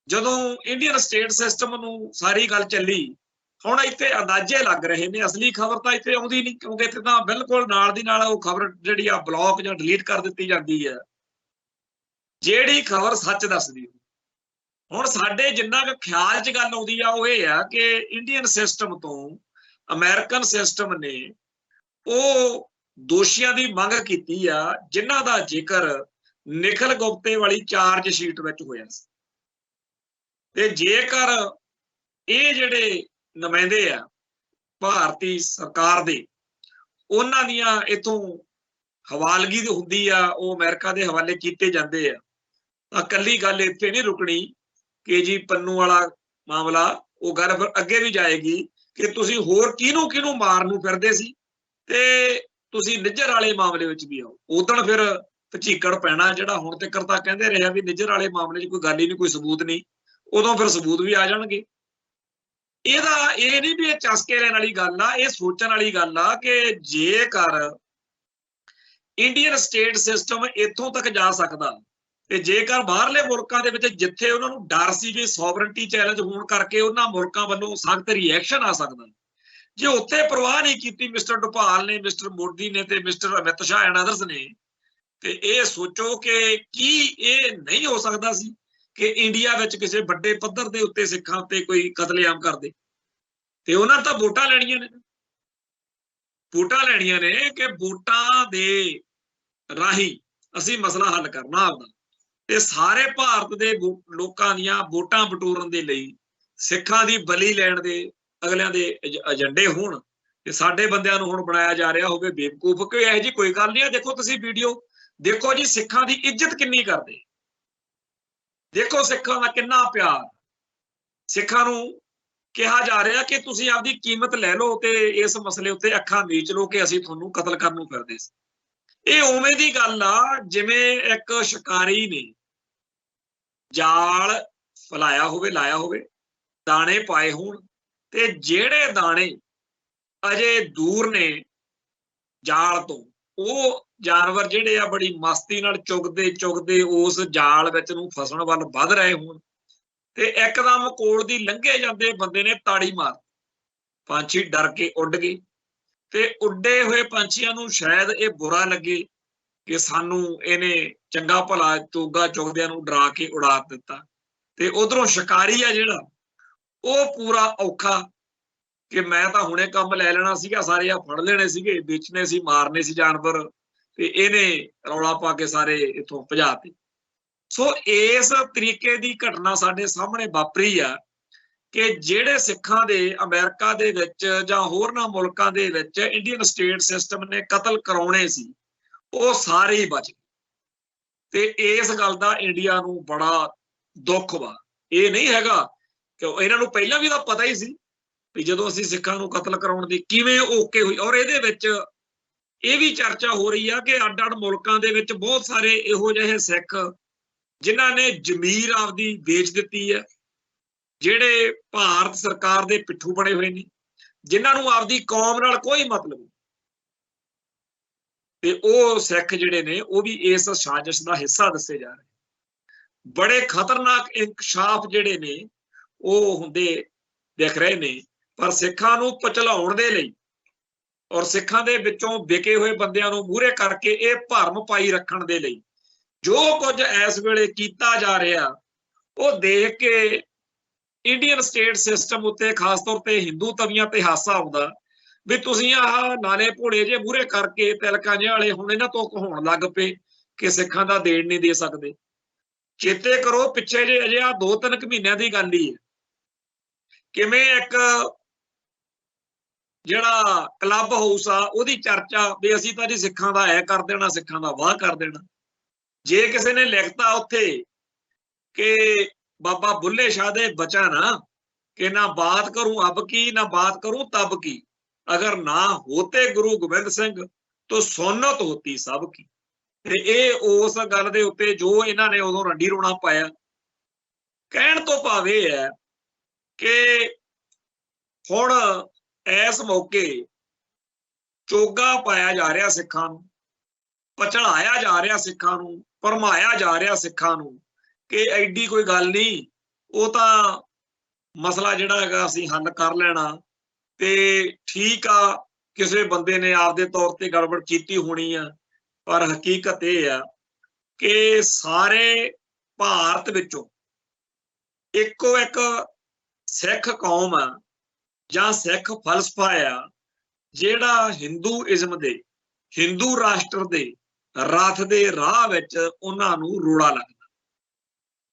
S1: ਜਦੋਂ ਇੰਡੀਅਨ ਸਟੇਟ ਸਿਸਟਮ ਨੂੰ ਸਾਰੀ ਗੱਲ ਚੱਲੀ, ਹੁਣ ਇੱਥੇ ਅੰਦਾਜ਼ੇ ਲੱਗ ਰਹੇ ਨੇ, ਅਸਲੀ ਖਬਰ ਤਾਂ ਇੱਥੇ ਆਉਂਦੀ ਨਹੀਂ, ਕਿਉਂਕਿ ਇੱਥੇ ਤਾਂ ਬਿਲਕੁਲ ਨਾਲ ਦੀ ਨਾਲ ਉਹ ਖਬਰ ਜਿਹੜੀ ਆ ਬਲੌਕ ਜਾਂ ਡਿਲੀਟ ਕਰ ਦਿੱਤੀ ਜਾਂਦੀ ਹੈ ਜਿਹੜੀ ਖਬਰ ਸੱਚ ਦੱਸਦੀ। ਹੁਣ ਸਾਡੇ ਜਿੰਨਾ ਕੁ ਖਿਆਲ 'ਚ ਗੱਲ ਆਉਂਦੀ ਆ ਉਹ ਇਹ ਆ ਕਿ ਇੰਡੀਅਨ ਸਿਸਟਮ ਤੋਂ ਅਮਰੀਕਨ ਸਿਸਟਮ ਨੇ ਉਹ ਦੋਸ਼ੀਆਂ ਦੀ ਮੰਗ ਕੀਤੀ ਆ ਜਿਨ੍ਹਾਂ ਦਾ ਜ਼ਿਕਰ ਨਿਖਿਲ ਗੁਪਤੇ ਵਾਲੀ ਚਾਰਜ ਸ਼ੀਟ ਵਿੱਚ ਹੋਇਆ ਸੀ, ਤੇ ਜੇਕਰ ਇਹ ਜਿਹੜੇ ਨੁਮਾਇੰਦੇ ਆ ਭਾਰਤੀ ਸਰਕਾਰ ਦੇ, ਉਹਨਾਂ ਦੀਆਂ ਇਥੋਂ ਹਵਾਲਗੀ ਹੁੰਦੀ ਆ, ਉਹ ਅਮਰੀਕਾ ਦੇ ਹਵਾਲੇ ਕੀਤੇ ਜਾਂਦੇ ਆ, ਤਾਂ ਕੱਲੀ ਗੱਲ ਇੱਥੇ ਨਹੀਂ ਰੁਕਣੀ ਕਿ ਜੀ ਪੰਨੂ ਵਾਲਾ ਮਾਮਲਾ, ਉਹ ਗੱਲ ਫਿਰ ਅੱਗੇ ਵੀ ਜਾਏਗੀ ਕਿ ਤੁਸੀਂ ਹੋਰ ਕਿਹਨੂੰ ਮਾਰਨ ਨੂੰ ਫਿਰਦੇ ਸੀ ਤੇ ਤੁਸੀਂ ਨਿੱਜਰ ਵਾਲੇ ਮਾਮਲੇ ਵਿੱਚ ਵੀ ਆਓ। ਉਦੋਂ ਫਿਰ ਝੀਕੜ ਪੈਣਾ, ਜਿਹੜਾ ਹੁਣ ਤੱਕ ਤਾਂ ਕਹਿੰਦੇ ਰਿਹਾ ਵੀ ਨਿੱਜਰ ਵਾਲੇ ਮਾਮਲੇ 'ਚ ਕੋਈ ਗੱਲ ਹੀ ਨਹੀਂ, ਕੋਈ ਸਬੂਤ ਨਹੀਂ, ਉਦੋਂ ਫਿਰ ਸਬੂਤ ਵੀ ਆ ਜਾਣਗੇ। ਇਹਦਾ ਇਹ ਨਹੀਂ ਵੀ ਇਹ ਚਸਕੇ ਲੈਣ ਵਾਲੀ ਗੱਲ ਆ, ਇਹ ਸੋਚਣ ਵਾਲੀ ਗੱਲ ਆ ਕਿ ਜੇਕਰ ਇੰਡੀਅਨ ਸਟੇਟ ਸਿਸਟਮ ਇੱਥੋਂ ਤੱਕ ਜਾ ਸਕਦਾ ਤੇ ਜੇਕਰ ਬਾਹਰਲੇ ਮੁਲਕਾਂ ਦੇ ਵਿੱਚ ਜਿੱਥੇ ਉਹਨਾਂ ਨੂੰ ਡਰ ਸੀ ਵੀ ਸੋਵਰਨਟੀ ਚੈਲੰਜ ਹੋਣ ਕਰਕੇ ਉਹਨਾਂ ਮੁਲਕਾਂ ਵੱਲੋਂ ਸਖਤ ਰਿਐਕਸ਼ਨ ਆ ਸਕਦਾ, ਜੇ ਉੱਥੇ ਪਰਵਾਹ ਨਹੀਂ ਕੀਤੀ ਮਿਸਟਰ ਡੋਭਾਲ ਨੇ, ਮਿਸਟਰ ਮੋਦੀ ਨੇ ਤੇ mister Amit Shah and others ਨੇ, ਤੇ ਇਹ ਸੋਚੋ ਕਿ ਕੀ ਇਹ ਨਹੀਂ ਹੋ ਸਕਦਾ ਸੀ ਕਿ ਇੰਡੀਆ ਵਿੱਚ ਕਿਸੇ ਵੱਡੇ ਪੱਧਰ ਦੇ ਉੱਤੇ ਸਿੱਖਾਂ ਉੱਤੇ ਕੋਈ ਕਤਲੇਆਮ ਕਰਦੇ। ਤੇ ਉਹਨਾਂ ਤਾਂ ਵੋਟਾਂ ਲੈਣੀਆਂ ਨੇ, ਵੋਟਾਂ ਲੈਣੀਆਂ ਨੇ ਕਿ ਵੋਟਾਂ ਦੇ ਰਾਹੀਂ ਅਸੀਂ ਮਸਲਾ ਹੱਲ ਕਰਨਾ ਆਪਦਾ, ਤੇ ਸਾਰੇ ਭਾਰਤ ਦੇ ਲੋਕਾਂ ਦੀਆਂ ਵੋਟਾਂ ਬਟੋਰਨ ਦੇ ਲਈ ਸਿੱਖਾਂ ਦੀ ਬਲੀ ਲੈਣ ਦੇ ਅਗਲਿਆਂ ਦੇ ਏਜੰਡੇ ਹੋਣ, ਤੇ ਸਾਡੇ ਬੰਦਿਆਂ ਨੂੰ ਹੁਣ ਬਣਾਇਆ ਜਾ ਰਿਹਾ ਹੋਵੇ ਬੇਵਕੂਫ ਕਿ ਇਹੋ ਜਿਹੀ ਕੋਈ ਗੱਲ ਨਹੀਂ। ਦੇਖੋ ਤੁਸੀਂ ਵੀਡੀਓ ਦੇਖੋ ਜੀ, ਸਿੱਖਾਂ ਦੀ ਇੱਜ਼ਤ ਕਿੰਨੀ ਕਰਦੇ, ਦੇਖੋ ਸਿੱਖਾਂ ਦਾ ਕਿੰਨਾ ਪਿਆਰ, ਸਿੱਖਾਂ ਨੂੰ ਕਿਹਾ ਜਾ ਰਿਹਾ ਕਿ ਤੁਸੀਂ ਆਪਦੀ ਕੀਮਤ ਲੈ ਲਓ ਤੇ ਇਸ ਮਸਲੇ ਉੱਤੇ ਅੱਖਾਂ ਮੀਚ ਲਓ ਕਿ ਅਸੀਂ ਤੁਹਾਨੂੰ ਕਤਲ ਕਰਨ ਨੂੰ ਫਿਰਦੇ ਸੀ। ਇਹ ਉਵੇਂ ਦੀ ਗੱਲ ਆ ਜਿਵੇਂ ਇੱਕ ਸ਼ਿਕਾਰੀ ਨੇ ਜਾਲ ਫਲਾਇਆ ਹੋਵੇ, ਲਾਇਆ ਹੋਵੇ, ਦਾਣੇ ਪਾਏ ਹੋਣ, ਤੇ ਜਿਹੜੇ ਦਾਣੇ ਅਜੇ ਦੂਰ ਨੇ ਜਾਲ ਤੋਂ, ਉਹ ਜਾਨਵਰ ਜਿਹੜੇ ਆ ਬੜੀ ਮਸਤੀ ਨਾਲ ਚੁਗਦੇ ਉਸ ਜਾਲ ਵਿੱਚ ਨੂੰ ਫਸਣ ਵੱਲ ਵੱਧ ਰਹੇ ਹੋਣ, ਤੇ ਇੱਕਦਮ ਕੋਲ ਦੀ ਲੰਘੇ ਜਾਂਦੇ ਬੰਦੇ ਨੇ ਤਾੜੀ ਮਾਰ, ਪੰਛੀ ਡਰ ਕੇ ਉੱਡ ਗਏ, ਤੇ ਉੱਡੇ ਹੋਏ ਪੰਛੀਆਂ ਨੂੰ ਸ਼ਾਇਦ ਇਹ ਬੁਰਾ ਲੱਗੇ ਕਿ ਸਾਨੂੰ ਇਹਨੇ ਚੰਗਾ ਭਲਾ ਚੋਗਾ ਚੁਗਦਿਆਂ ਨੂੰ ਡਰਾ ਕੇ ਉਡਾ ਦਿੱਤਾ, ਤੇ ਉਧਰੋਂ ਸ਼ਿਕਾਰੀ ਆ ਜਿਹੜਾ ਉਹ ਪੂਰਾ ਔਖਾ ਕਿ ਮੈਂ ਤਾਂ ਹੁਣੇ ਕੰਮ ਲੈ ਲੈਣਾ ਸੀਗਾ, ਸਾਰੇ ਆ ਫੜ ਲੈਣੇ ਸੀਗੇ, ਵੇਚਣੇ ਸੀ, ਮਾਰਨੇ ਸੀ ਜਾਨਵਰ, ਤੇ ਇਹਨੇ ਰੌਲਾ ਪਾ ਕੇ ਸਾਰੇ ਇੱਥੋਂ ਭਜਾਤੇ। ਸੋ ਇਸ ਤਰੀਕੇ ਦੀ ਘਟਨਾ ਸਾਡੇ ਸਾਹਮਣੇ ਵਾਪਰੀ ਆ ਕਿ ਜਿਹੜੇ ਸਿੱਖਾਂ ਦੇ ਅਮਰੀਕਾ ਦੇ ਵਿੱਚ ਜਾਂ ਹੋਰਨਾਂ ਮੁਲਕਾਂ ਦੇ ਵਿੱਚ ਇੰਡੀਅਨ ਸਟੇਟ ਸਿਸਟਮ ਨੇ ਕਤਲ ਕਰਾਉਣੇ ਸੀ, ਉਹ ਸਾਰੇ ਹੀ ਬਚ ਗਏ। ਤੇ ਇਸ ਗੱਲ ਦਾ ਇੰਡੀਆ ਨੂੰ ਬੜਾ ਦੁੱਖ ਵਾ। ਇਹ ਨਹੀਂ ਹੈਗਾ ਕਿ ਇਹਨਾਂ ਨੂੰ ਪਹਿਲਾਂ ਵੀ ਤਾਂ ਪਤਾ ਹੀ ਸੀ ਵੀ ਜਦੋਂ ਅਸੀਂ ਸਿੱਖਾਂ ਨੂੰ ਕਤਲ ਕਰਾਉਣ ਦੀ ਕਿਵੇਂ ਓਕੇ ਹੋਈ। ਔਰ ਇਹਦੇ ਵਿੱਚ ਇਹ ਵੀ ਚਰਚਾ ਹੋ ਰਹੀ ਆ ਕਿ ਅੱਡ-ਅੱਡ ਮੁਲਕਾਂ ਦੇ ਵਿੱਚ ਬਹੁਤ ਸਾਰੇ ਇਹੋ ਜਿਹੇ ਸਿੱਖ ਜਿਨ੍ਹਾਂ ਨੇ ਜ਼ਮੀਰ ਆਪਦੀ ਵੇਚ ਦਿੱਤੀ ਹੈ, ਜਿਹੜੇ ਭਾਰਤ ਸਰਕਾਰ ਦੇ ਪਿੱਠੂ ਬਣੇ ਹੋਏ ਨੇ, ਜਿਨ੍ਹਾਂ ਨੂੰ ਆਪਦੀ ਕੌਮ ਨਾਲ ਕੋਈ ਮਤਲਬ ਨਹੀਂ, ਤੇ ਉਹ ਸਿੱਖ ਜਿਹੜੇ ਨੇ ਉਹ ਵੀ ਇਸ ਸਾਜ਼ਿਸ਼ ਦਾ ਹਿੱਸਾ ਦੱਸੇ ਜਾ ਰਹੇ। ਬੜੇ ਖਤਰਨਾਕ ਇੰਕਸ਼ਾਫ ਜਿਹੜੇ ਨੇ ਉਹ ਹੁੰਦੇ ਦਿਖ ਰਹੇ ਨੇ, ਪਰ ਸਿੱਖਾਂ ਨੂੰ ਪਚਲਾਉਣ ਦੇ ਲਈ ਔਰ ਸਿੱਖਾਂ ਦੇ ਵਿੱਚੋਂ ਵਿਕੇ ਹੋਏ ਬੰਦਿਆਂ ਨੂੰ ਮੂਹਰੇ ਕਰਕੇ ਇਹ ਭਰਮ ਪਾਈ ਰੱਖਣ ਦੇ ਲਈ ਜੋ ਕੁਝ ਇਸ ਵੇਲੇ ਕੀਤਾ ਜਾ ਰਿਹਾ, ਉਹ ਦੇਖ ਕੇ ਇੰਡੀਅਨ ਸਟੇਟ ਸਿਸਟਮ ਉੱਤੇ ਖਾਸ ਤੌਰ ਤੇ ਹਿੰਦੂ ਤਵੀਆਂ ਤੇ ਹਾਸਾ ਆਉਂਦਾ ਵੀ ਤੁਸੀਂ ਆਹ ਨਾਲੇ ਭੋਲੇ ਜੇ ਮੂਹਰੇ ਕਰਕੇ ਤਿਲਕਾਂ ਜਿਹੇ ਵਾਲੇ ਹੁਣ ਇਹਨਾਂ ਤੋਂ ਕਹਾਉਣ ਲੱਗ ਪਏ ਕਿ ਸਿੱਖਾਂ ਦਾ ਦੇਣ ਨਹੀਂ ਦੇ ਸਕਦੇ। ਚੇਤੇ ਕਰੋ ਪਿੱਛੇ ਜੇ ਅਜੇ ਆ 2-3 ਮਹੀਨਿਆਂ ਦੀ ਗੱਲ ਹੀ ਹੈ, ਕਿਵੇਂ ਇੱਕ ਜਿਹੜਾ ਕਲੱਬ ਹਾਊਸ ਆ ਉਹਦੀ ਚਰਚਾ ਵੀ ਅਸੀਂ ਤਾਂ ਜੀ ਸਿੱਖਾਂ ਦਾ ਐ ਕਰ ਦੇਣਾ, ਸਿੱਖਾਂ ਦਾ ਵਾਹ ਕਰ ਦੇਣਾ। ਜੇ ਕਿਸੇ ਨੇ ਲਿਖਤਾ ਉੱਥੇ ਕਿ ਬਾਬਾ ਬੁੱਲੇ ਸ਼ਾਹ ਦੇ ਬਚਨ ਕਿ ਨਾ ਬਾਤ ਕਰੂੰ ਅਬ ਕੀ ਨਾ ਬਾਤ ਕਰੂੰ ਤਬ ਕੀ, ਅਗਰ ਨਾ ਹੋਤੇ ਗੁਰੂ ਗੋਬਿੰਦ ਸਿੰਘ ਤਾਂ ਸੁਨਤ ਹੋਤੀ ਸਭ ਕੀ। ਤੇ ਇਹ ਉਸ ਗੱਲ ਦੇ ਉੱਤੇ ਜੋ ਇਹਨਾਂ ਨੇ ਉਦੋਂ ਰੰਡੀ ਰੋਣਾ ਪਾਇਆ, ਕਹਿਣ ਤੋਂ ਭਾਵ ਇਹ ਹੈ ਕਿ ਹੁਣ ਇਸ ਮੌਕੇ ਚੋਗਾ ਪਾਇਆ ਜਾ ਰਿਹਾ ਸਿੱਖਾਂ ਨੂੰ, ਪਚੜਾਇਆ ਜਾ ਰਿਹਾ ਸਿੱਖਾਂ ਨੂੰ, ਭਰਮਾਇਆ ਜਾ ਰਿਹਾ ਸਿੱਖਾਂ ਨੂੰ ਕਿ ਐਡੀ ਕੋਈ ਗੱਲ ਨਹੀਂ, ਉਹ ਤਾਂ ਮਸਲਾ ਜਿਹੜਾ ਹੈਗਾ ਅਸੀਂ ਹੱਲ ਕਰ ਲੈਣਾ ਤੇ ਠੀਕ ਆ, ਕਿਸੇ ਬੰਦੇ ਨੇ ਆਪਦੇ ਤੌਰ ਤੇ ਗੜਬੜ ਕੀਤੀ ਹੋਣੀ ਆ। ਪਰ ਹਕੀਕਤ ਇਹ ਆ ਕਿ ਸਾਰੇ ਭਾਰਤ ਵਿੱਚੋਂ ਇੱਕੋ ਇੱਕ ਸਿੱਖ ਕੌਮ ਆ ਜਾਂ ਸਿੱਖ ਫਲਸਫਾ ਆ ਜਿਹੜਾ ਹਿੰਦੂਇਜ਼ਮ ਦੇ, ਹਿੰਦੂ ਰਾਸ਼ਟਰ ਦੇ ਰਥ ਦੇ ਰਾਹ ਵਿੱਚ ਉਹਨਾਂ ਨੂੰ ਰੋੜਾ ਲੱਗਦਾ।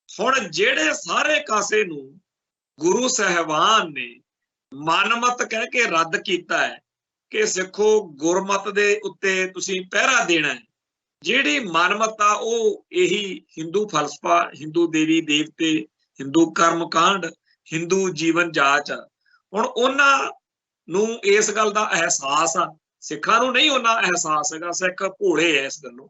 S1: ਹੁਣ ਜਿਹੜੇ ਸਾਰੇ ਕਾਸੇ ਨੂੰ ਗੁਰੂ ਸਾਹਿਬਾਨ ਨੇ ਮਨਮਤ ਕਹਿ ਕੇ ਰੱਦ ਕੀਤਾ ਹੈ ਕਿ ਸਿੱਖੋ ਗੁਰਮਤ ਦੇ ਉੱਤੇ ਤੁਸੀਂ ਪਹਿਰਾ ਦੇਣਾ ਹੈ, ਜਿਹੜੀ ਮਨਮਤ ਆ ਉਹ ਇਹੀ ਹਿੰਦੂ ਫਲਸਫਾ, ਹਿੰਦੂ ਦੇਵੀ ਦੇਵਤੇ, ਹਿੰਦੂ ਕਰਮ ਕਾਂਡ, ਹਿੰਦੂ ਜੀਵਨ ਜਾਚ ਆ। ਹੁਣ ਉਹਨਾਂ ਨੂੰ ਇਸ ਗੱਲ ਦਾ ਅਹਿਸਾਸ ਆ, ਸਿੱਖਾਂ ਨੂੰ ਨਹੀਂ ਉਹਨਾਂ ਅਹਿਸਾਸ ਹੈਗਾ, ਸਿੱਖ ਭੋਲੇ ਐ ਇਸ ਗੱਲੋਂ।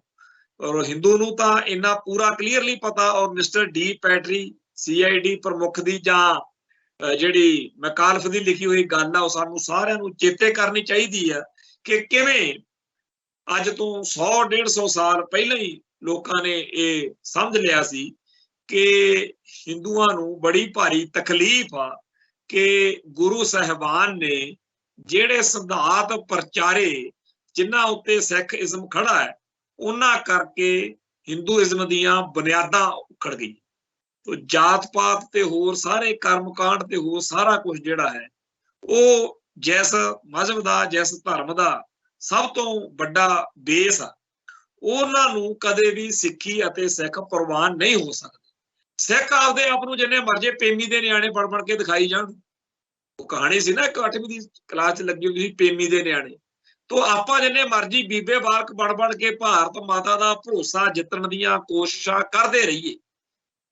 S1: ਔਰ ਹਿੰਦੂ ਨੂੰ ਤਾਂ ਇੰਨਾ ਪੂਰਾ ਕਲੀਅਰਲੀ ਪਤਾ। ਔਰ ਮਿਸਟਰ ਡੀ ਪੈਟਰੀ CID ਪ੍ਰਮੁੱਖ ਦੀ ਜਾਂ ਜਿਹੜੀ ਮੈਕਾਲਫ ਦੀ ਲਿਖੀ ਹੋਈ ਗੱਲ ਆ ਉਹ ਸਾਨੂੰ ਸਾਰਿਆਂ ਨੂੰ ਚੇਤੇ ਕਰਨੀ ਚਾਹੀਦੀ ਆ ਕਿ ਕਿਵੇਂ ਅੱਜ ਤੋਂ 100-150 ਸਾਲ ਪਹਿਲਾਂ ਹੀ ਲੋਕਾਂ ਨੇ ਇਹ ਸਮਝ ਲਿਆ ਸੀ ਕਿ ਹਿੰਦੂਆਂ ਨੂੰ ਬੜੀ ਭਾਰੀ ਤਕਲੀਫ ਆ ਕਿ ਗੁਰੂ ਸਾਹਿਬਾਨ ਨੇ ਜਿਹੜੇ ਸਿਧਾਂਤ ਪ੍ਰਚਾਰੇ ਜਿਨ੍ਹਾਂ ਉੱਤੇ ਸਿੱਖ ਇਜ਼ਮ ਖੜਾ ਹੈ, ਉਹਨਾਂ ਕਰਕੇ ਹਿੰਦੂਇਜ਼ਮ ਦੀਆਂ ਬੁਨਿਆਦਾਂ ਉਖੜ ਗਈ। ਜਾਤ ਪਾਤ ਤੇ ਹੋਰ ਸਾਰੇ ਕਰਮਕਾਂਡ ਤੇ ਹੋਰ ਸਾਰਾ ਕੁਝ ਜਿਹੜਾ ਹੈ ਉਹ ਜਿਸ ਮਜ਼ਹਬ ਦਾ, ਜਿਸ ਧਰਮ ਦਾ ਸਭ ਤੋਂ ਵੱਡਾ ਬੇਸ ਆ, ਉਹਨਾਂ ਨੂੰ ਕਦੇ ਵੀ ਸਿੱਖੀ ਅਤੇ ਸਿੱਖ ਪ੍ਰਵਾਨ ਨਹੀਂ ਹੋ ਸਕਦੇ। ਸਿੱਖ ਆਪਦੇ ਆਪ ਨੂੰ ਜਿੰਨੇ ਮਰਜ਼ੀ ਪੇਮੀ ਦੇ ਨਿਆਣੇ ਬਣ ਕੇ ਦਿਖਾਈ ਜਾਣ। ਉਹ ਕਹਾਣੀ ਸੀ ਨਾ ਇੱਕ 8ਵੀਂ ਦੀ ਕਲਾਸ 'ਚ ਲੱਗੀ ਹੁੰਦੀ ਸੀ, ਪੇਮੀ ਦੇ ਨਿਆਣੇ। ਤੋ ਆਪਾਂ ਜਿੰਨੇ ਮਰਜ਼ੀ ਬੀਬੇ ਬਾਲਕ ਬਣ ਕੇ ਭਾਰਤ ਮਾਤਾ ਦਾ ਭਰੋਸਾ ਜਿੱਤਣ ਦੀਆਂ ਕੋਸ਼ਿਸ਼ਾਂ ਕਰਦੇ ਰਹੀਏ,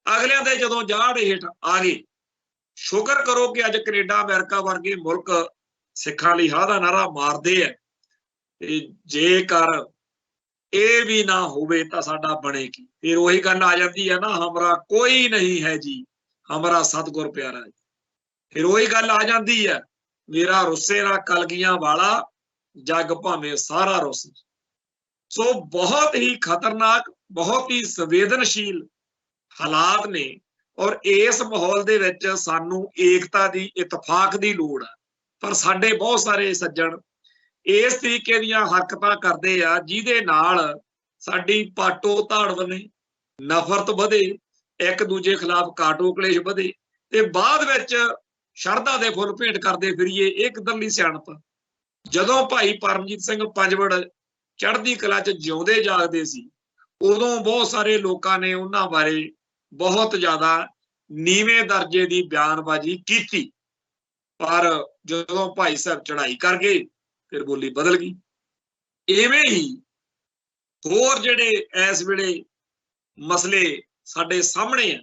S1: ਅਗਲਿਆਂ ਦੇ ਜਦੋਂ ਜਾੜ ਹੇਠ ਆ ਗਏ। ਸ਼ੁਕਰ ਕਰੋ ਕਿ ਅੱਜ ਕੈਨੇਡਾ ਅਮਰੀਕਾ ਵਰਗੇ ਮੁਲਕ ਸਿੱਖਾਂ ਲਈ ਹਾਂ ਦਾ ਨਾਰਾ ਮਾਰਦੇ ਆ। ਤੇ ਜੇਕਰ ਇਹ ਵੀ ਨਾ ਹੋਵੇ ਤਾਂ ਸਾਡਾ ਬਣੇ ਕੀ? ਫਿਰ ਉਹੀ ਗੱਲ ਆ ਜਾਂਦੀ ਹੈ ਨਾ, ਹਮਾਰਾ ਕੋਈ ਨਹੀਂ ਹੈ ਜੀ, ਹਮਾਰਾ ਸਤਿਗੁਰ ਪਿਆਰਾ ਜੀ। ਫਿਰ ਉਹੀ ਗੱਲ ਆ ਜਾਂਦੀ ਹੈ, ਮੇਰਾ ਰੁੱਸੇ ਨਾ ਕਲਗੀਆਂ ਵਾਲਾ, ਜੱਗ ਭਾਵੇਂ ਸਾਰਾ ਰੁੱਸ। ਸੋ ਬਹੁਤ ਹੀ ਖਤਰਨਾਕ, ਬਹੁਤ ਹੀ ਸੰਵੇਦਨਸ਼ੀਲ ਹਾਲਾਤ ਨੇ। ਔਰ ਇਸ ਮਾਹੌਲ ਦੇ ਵਿੱਚ ਸਾਨੂੰ ਏਕਤਾ ਦੀ, ਇਤਫਾਕ ਦੀ ਲੋੜ ਹੈ। ਪਰ ਸਾਡੇ ਬਹੁਤ ਸਾਰੇ ਸੱਜਣ ਇਸ ਤਰੀਕੇ ਦੀਆਂ ਹਰਕਤਾਂ ਕਰਦੇ ਆ ਜਿਹਦੇ ਨਾਲ ਸਾਡੀ ਪਾਟੋ ਧਾੜ ਬਣੇ, ਨਫ਼ਰਤ ਵਧੇ, ਇੱਕ ਦੂਜੇ ਖਿਲਾਫ ਕਾਟੋ ਕਲੇਸ਼ ਵਧੇ ਤੇ ਬਾਅਦ ਵਿੱਚ ਸ਼ਰਧਾ ਦੇ ਫੁੱਲ ਭੇਂਟ ਕਰਦੇ ਫਿਰੀਏ। ਇਹ ਕਿੱਧਰਲੀ ਸਿਆਣਪ? ਜਦੋਂ ਭਾਈ ਪਰਮਜੀਤ ਸਿੰਘ ਪੰਜਵੜ ਚੜ੍ਹਦੀ ਕਲਾ 'ਚ ਜਿਉਂਦੇ ਜਾਗਦੇ ਸੀ, ਉਦੋਂ ਬਹੁਤ ਸਾਰੇ ਲੋਕਾਂ ਨੇ ਉਹਨਾਂ ਬਾਰੇ ਬਹੁਤ ਜ਼ਿਆਦਾ ਨੀਵੇਂ ਦਰਜੇ ਦੀ ਬਿਆਨਬਾਜ਼ੀ ਕੀਤੀ। ਪਰ ਜਦੋਂ ਭਾਈ ਸਾਹਿਬ ਚੜ੍ਹਾਈ ਕਰ ਗਏ ਫਿਰ ਬੋਲੀ ਬਦਲ ਗਈ। ਇਵੇਂ ਹੀ ਹੋਰ ਜਿਹੜੇ ਇਸ ਵੇਲੇ ਮਸਲੇ ਸਾਡੇ ਸਾਹਮਣੇ ਆ,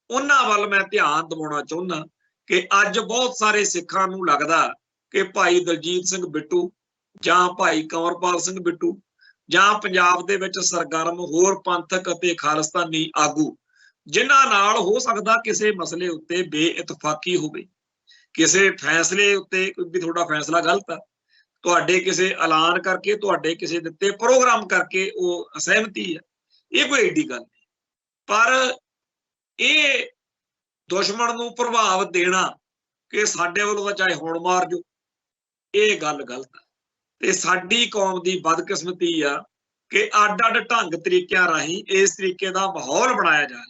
S1: ਉਹਨਾਂ ਵੱਲ ਮੈਂ ਧਿਆਨ ਦਿਵਾਉਣਾ ਚਾਹੁੰਦਾ कि अज बहुत सारे सिखां नूं लगदा कि भाई दलजीत सिंह बिट्टू जां भाई कंवरपाल सिंह बिट्टू जां पंजाब दे विच सरगर्म होर पंथक अते खालिस्तानी आगू जिन्हां नाल हो सकदा किसी मसले उत्ते बेइतफाकी होवे, किसी फैसले उत्ते भी तुहाडा फैसला गलत आ, तुहाडे किसी ऐलान करके तुहाडे किसी दित्ते प्रोग्राम करके वो असहमति है, ये कोई एडी गल नहीं। पर ये दुश्मन नूं प्रभाव देना कि साडे वल्लों तां चाहे हुण मार जो, ये गल गलत है। ते साडी कौम दी बदकिस्मती आ कि अड अड ढंग तरीकों राही इस तरीके का माहौल बनाया जा रहा है,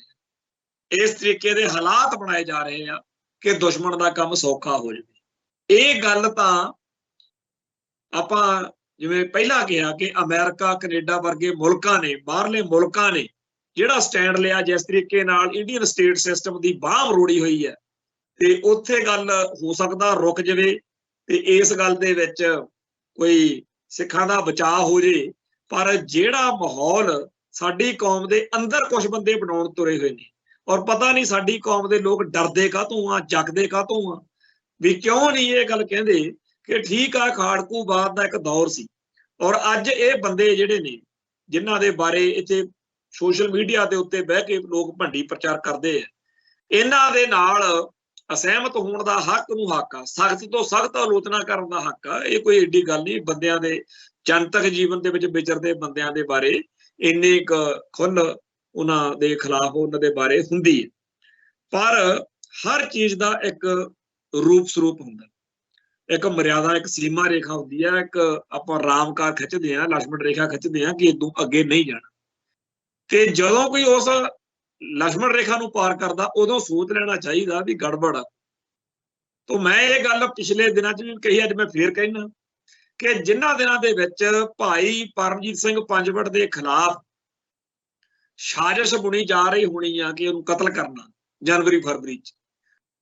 S1: इस तरीके के हालात बनाए जा रहे हैं कि दुश्मन का काम सौखा हो जाए। ये गल तां आपां जिवें पहला कहा कि अमेरिका कनेडा वर्गे मुल्कां ने, बाहरले मुल्कां ने जिहड़ा स्टैंड लिया, जिस तरीके नाल इंडियन स्टेट सिस्टम की बांह मरोड़ी हुई है, ते उत्थे गल हो सकदा रुक जावे ते इस गल दे विच कोई सिखां दा बचाव हो जे। पर जिहड़ा माहौल साडी कौम दे अंदर कुछ बंदे बनाउण तुरे होए ने, और पता नहीं साडी कौम दे लोग डरदे काहतों आ, जगदे काहतों आ, भी क्यों नहीं ये गल कहंदे कि ठीक आ खाड़कू बाद दा एक दौर सी, और अज ये बंदे जिहड़े ने जिन्हां दे बारे इत्थे सोशल मीडिया के उत्ते बह के लोग भंडी प्रचार करते हैं, इन्हां दे नाल असहमत होने का हक नूं हक आ, सख्त तो सख्त आलोचना करने का हक आ। ये कोई एडी गल नहीं, बंदियां दे जनतक जीवन दे विच विचरदे बंदियां दे बारे इन्नी खुल उन्हां दे खिलाफ उन्हां दे बारे हुंदी है। पर हर चीज का एक रूप स्वरूप हुंदा, एक मर्यादा, एक सीमा रेखा होंदी है, एक आपां रामकार खिंचदे हां, लक्ष्मण रेखा खिंचदे हां कि इदों अगे नहीं जाना। ते जदों कोई उस लक्ष्मण रेखा नूं पार करदा उदों सोच लेना चाहिए भी गड़बड़ आ। तो मैं ये गल पिछले दिनों च भी कही, अज मैं फिर कहना कि जिन्हां दिनां दे विच भाई परमजीत सिंह पंजवड़ दे खिलाफ साजिश बुनी जा रही होनी आ कि उहनूं कतल करना जनवरी फरवरी च,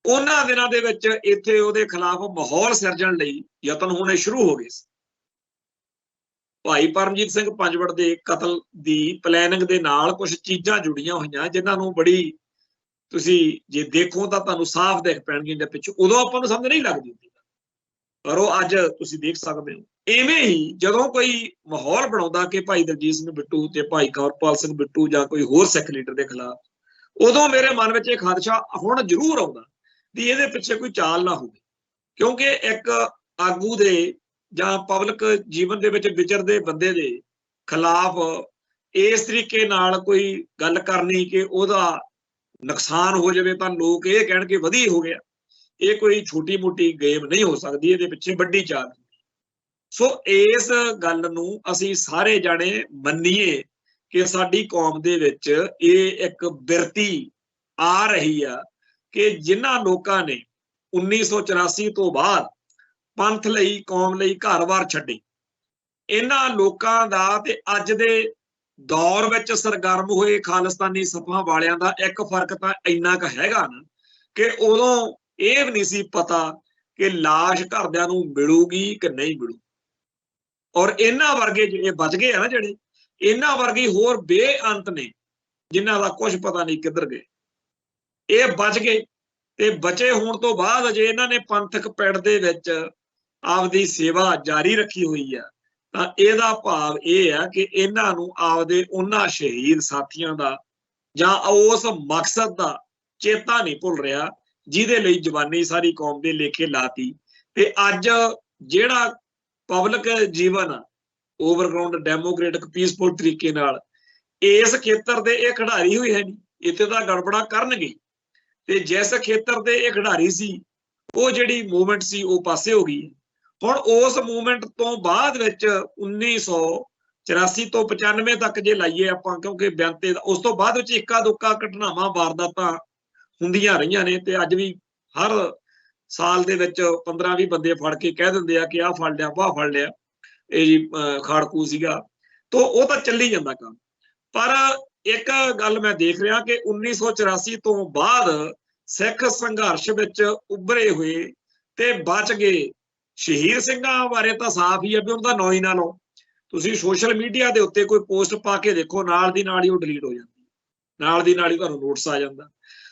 S1: उन्हां दिनां दे विच इत्थे उहदे खिलाफ माहौल सिरजण लई यतन होने शुरू हो गए। भाई परमजीत सिंह पंजवड़ के कतल की प्लैनिंग के नाल कुछ चीज़ां जुड़ियां हुई जिन्होंने बड़ी तुसी जे देखो तो तुहानूं साफ दिख पैणगीਆਂ पिछू, उदों आपां नूं समझ नहीं लगदी, पर वो अज तुसी देख सकते हो। इवें ही जदों कोई माहौल बनाउंदा कि भाई दलजीत सिंह बिट्टू ते भाई कंवरपाल सिंह बिट्टू जां कोई होर सिख लीडर के खिलाफ, उदों मेरे मन में एक खदशा हुण जरूर आउंदा भी इहदे पिछे कोई चाल ना होवे, क्योंकि एक आगू दे जां पब्लिक जीवन दे विच विचरदे बंदे दे खिलाफ इस तरीके नाल कोई गल करनी कि उहदा नुकसान हो जाए तो लोग ये कहणगे वधी हो गया। ये कोई छोटी मोटी गेम नहीं हो सकती, ये पिछे वड्डी चाल। सो इस गल नूं असीं सारे जाने मन्नीए कि साडी कौम दे विच ये एक बिरती आ रही है कि जिन्हां लोकां ने 1984 तो बाद पंथ लई कौम लई घर-बार छड्डे, इन्हां लोकां दा ते अज दे दौर विच सरगर्म होए खालिस्तानी सफां वालियां दा एक फर्क तां इन्ना क हैगा ना कि उदों ਇਹ भी नहीं सी पता कि लाश घरदियां नूं मिलूगी कि नहीं मिलू, और इन्हां वर्गे जे बच गए ना, जिहड़े इन्हां वर्गे होर बेअंत ने जिन्हां दा कुछ पता नहीं किधर गए, ये बच गए। ते बचे होण तो बाद अजे इन्हां ने पंथक पिंड दे विच आपदी सेवा जारी रखी हुई है, तां इहदा भाव यह है कि इन्हां नूं आपदे उन्हां शहीद साथियां दा जां उस मकसद दा चेता नहीं भुल रहा जिहदे लई जवानी सारी कौम दे लेखे लाती। ते अज जिहड़ा पब्लिक जीवन ओवरग्राउंड डेमोक्रेटिक पीसफुल तरीके नाल इस खेतर दे ये खिडारी हुए है नहीं, इत्थे तां गड़बड़ा करनगे। ते जिस खेतर दे ये खिडारी सी वो जिहड़ी मूवमेंट सी वो पासे हो गई। हुण उस मूवमेंट तो बाद विच 1984 तो 95 तक जे लाइए आपां, क्योंकि बिआनते उस तो बाद विच इक्का दुक्का घटनावां वारदातां ਹੁੰਦੀਆਂ ਰਹੀਆਂ ਨੇ, ਤੇ ਅੱਜ ਵੀ हर साल ਦੇ ਵਿੱਚ 15-20 ਬੰਦੇ ਫੜ ਕੇ ਕਹਿ ਦਿੰਦੇ ਆ ਕਿ ਆਹ ਫੜ ਲਿਆ ਵਾਹ ਫੜ ਲਿਆ, ਇਹ ਜੀ ਖਾੜਕੂ ਸੀਗਾ। तो ਉਹ ਤਾਂ ਚੱਲੀ ਜਾਂਦਾ ਕੰਮ। ਪਰ ਇੱਕ ਗੱਲ ਮੈਂ ਦੇਖ ਰਿਹਾ ਕਿ 1984 ਤੋਂ ਬਾਅਦ ਸਿੱਖ ਸੰਘਰਸ਼ ਵਿੱਚ ਉੱਭਰੇ ਹੋਏ ਤੇ ਬਚ ਗਏ ਸ਼ਹੀਦ ਸਿੰਘਾਂ ਬਾਰੇ ਤਾਂ ਸਾਫ਼ ਹੀ ਆ ਵੀ ਉਹਨਾਂ ਦਾ ਨਾਂ ਹੀ ਨਾ ਲਓ। ਤੁਸੀਂ ਸੋਸ਼ਲ ਮੀਡੀਆ ਦੇ ਉੱਤੇ ਕੋਈ ਪੋਸਟ ਪਾ ਕੇ ਦੇਖੋ, ਨਾਲ ਦੀ ਨਾਲ ਹੀ ਉਹ ਡਿਲੀਟ ਹੋ ਜਾਂਦੀ, ਨਾਲ ਦੀ ਨਾਲ ਹੀ ਤੁਹਾਨੂੰ ਨੋਟਿਸ ਆ ਜਾਂਦਾ।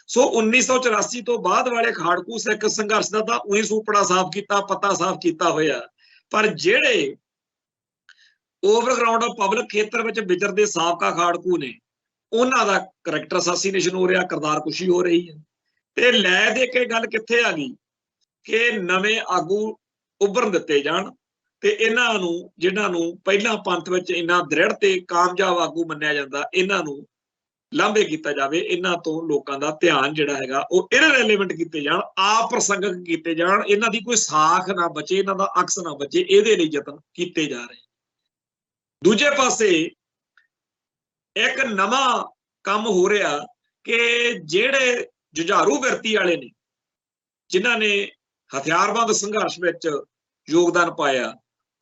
S1: ਸੋ 1984 ਤੋਂ ਬਾਅਦ ਵਾਲੇ ਖਾੜਕੂ ਸਿੱਖ ਸੰਘਰਸ਼ ਦਾ ਤਾਂ ਉਹੀ ਸੂਪੜਾ ਸਾਫ਼ ਕੀਤਾ, ਪਤਾ ਸਾਫ਼ ਕੀਤਾ ਹੋਇਆ, ਪਰ ਜਿਹੜੇ ਓਵਰਗਰਾਉਂਡ ਪਬਲਿਕ ਖੇਤਰ ਵਿੱਚ ਵਿਚਰਦੇ ਸਾਬਕਾ ਖਾੜਕੂ ਨੇ ਉਹਨਾਂ ਦਾ ਕਰੈਕਟਰ ਅਸਾਸੀਨੇਸ਼ਨ ਹੋ ਰਿਹਾ, ਕਿਰਦਾਰ ਕੁਸ਼ੀ ਹੋ ਰਹੀ ਹੈ। ਤੇ ਲੈ ਦੇ ਕੇ ਗੱਲ ਕਿੱਥੇ ਆ ਗਈ ਕਿ ਨਵੇਂ ਆਗੂ ਉੱਭਰਨ ਦਿੱਤੇ ਜਾਣ ਤੇ ਇਹਨਾਂ ਨੂੰ, ਜਿਨ੍ਹਾਂ ਨੂੰ ਪਹਿਲਾਂ ਪੰਥ ਵਿੱਚ ਇੰਨਾ ਦ੍ਰਿੜ ਤੇ ਕਾਮਯਾਬ ਆਗੂ ਮੰਨਿਆ ਜਾਂਦਾ, ਇਹਨਾਂ ਨੂੰ ਲਾਂਭੇ ਕੀਤਾ ਜਾਵੇ, ਇਹਨਾਂ ਤੋਂ ਲੋਕਾਂ ਦਾ ਧਿਆਨ ਜਿਹੜਾ ਹੈਗਾ ਉਹ ਇਰਰੈਲੇਵੈਂਟ ਕੀਤੇ ਜਾਣ, ਆਪ੍ਰਸੰਗਕ ਕੀਤੇ ਜਾਣ, ਇਹਨਾਂ ਦੀ ਕੋਈ ਸਾਖ ਨਾ ਬਚੇ, ਇਹਨਾਂ ਦਾ ਅਕਸ ਨਾ ਬਚੇ, ਇਹਦੇ ਲਈ ਯਤਨ ਕੀਤੇ ਜਾ ਰਹੇ। ਦੂਜੇ ਪਾਸੇ ਇੱਕ ਨਵਾਂ ਕੰਮ ਹੋ ਰਿਹਾ ਕਿ ਜਿਹੜੇ ਜੁਝਾਰੂ ਵਿਰਤੀ ਵਾਲੇ ਨੇ, ਜਿਨ੍ਹਾਂ ਨੇ ਹਥਿਆਰਬੰਦ ਸੰਘਰਸ਼ ਵਿੱਚ ਯੋਗਦਾਨ ਪਾਇਆ,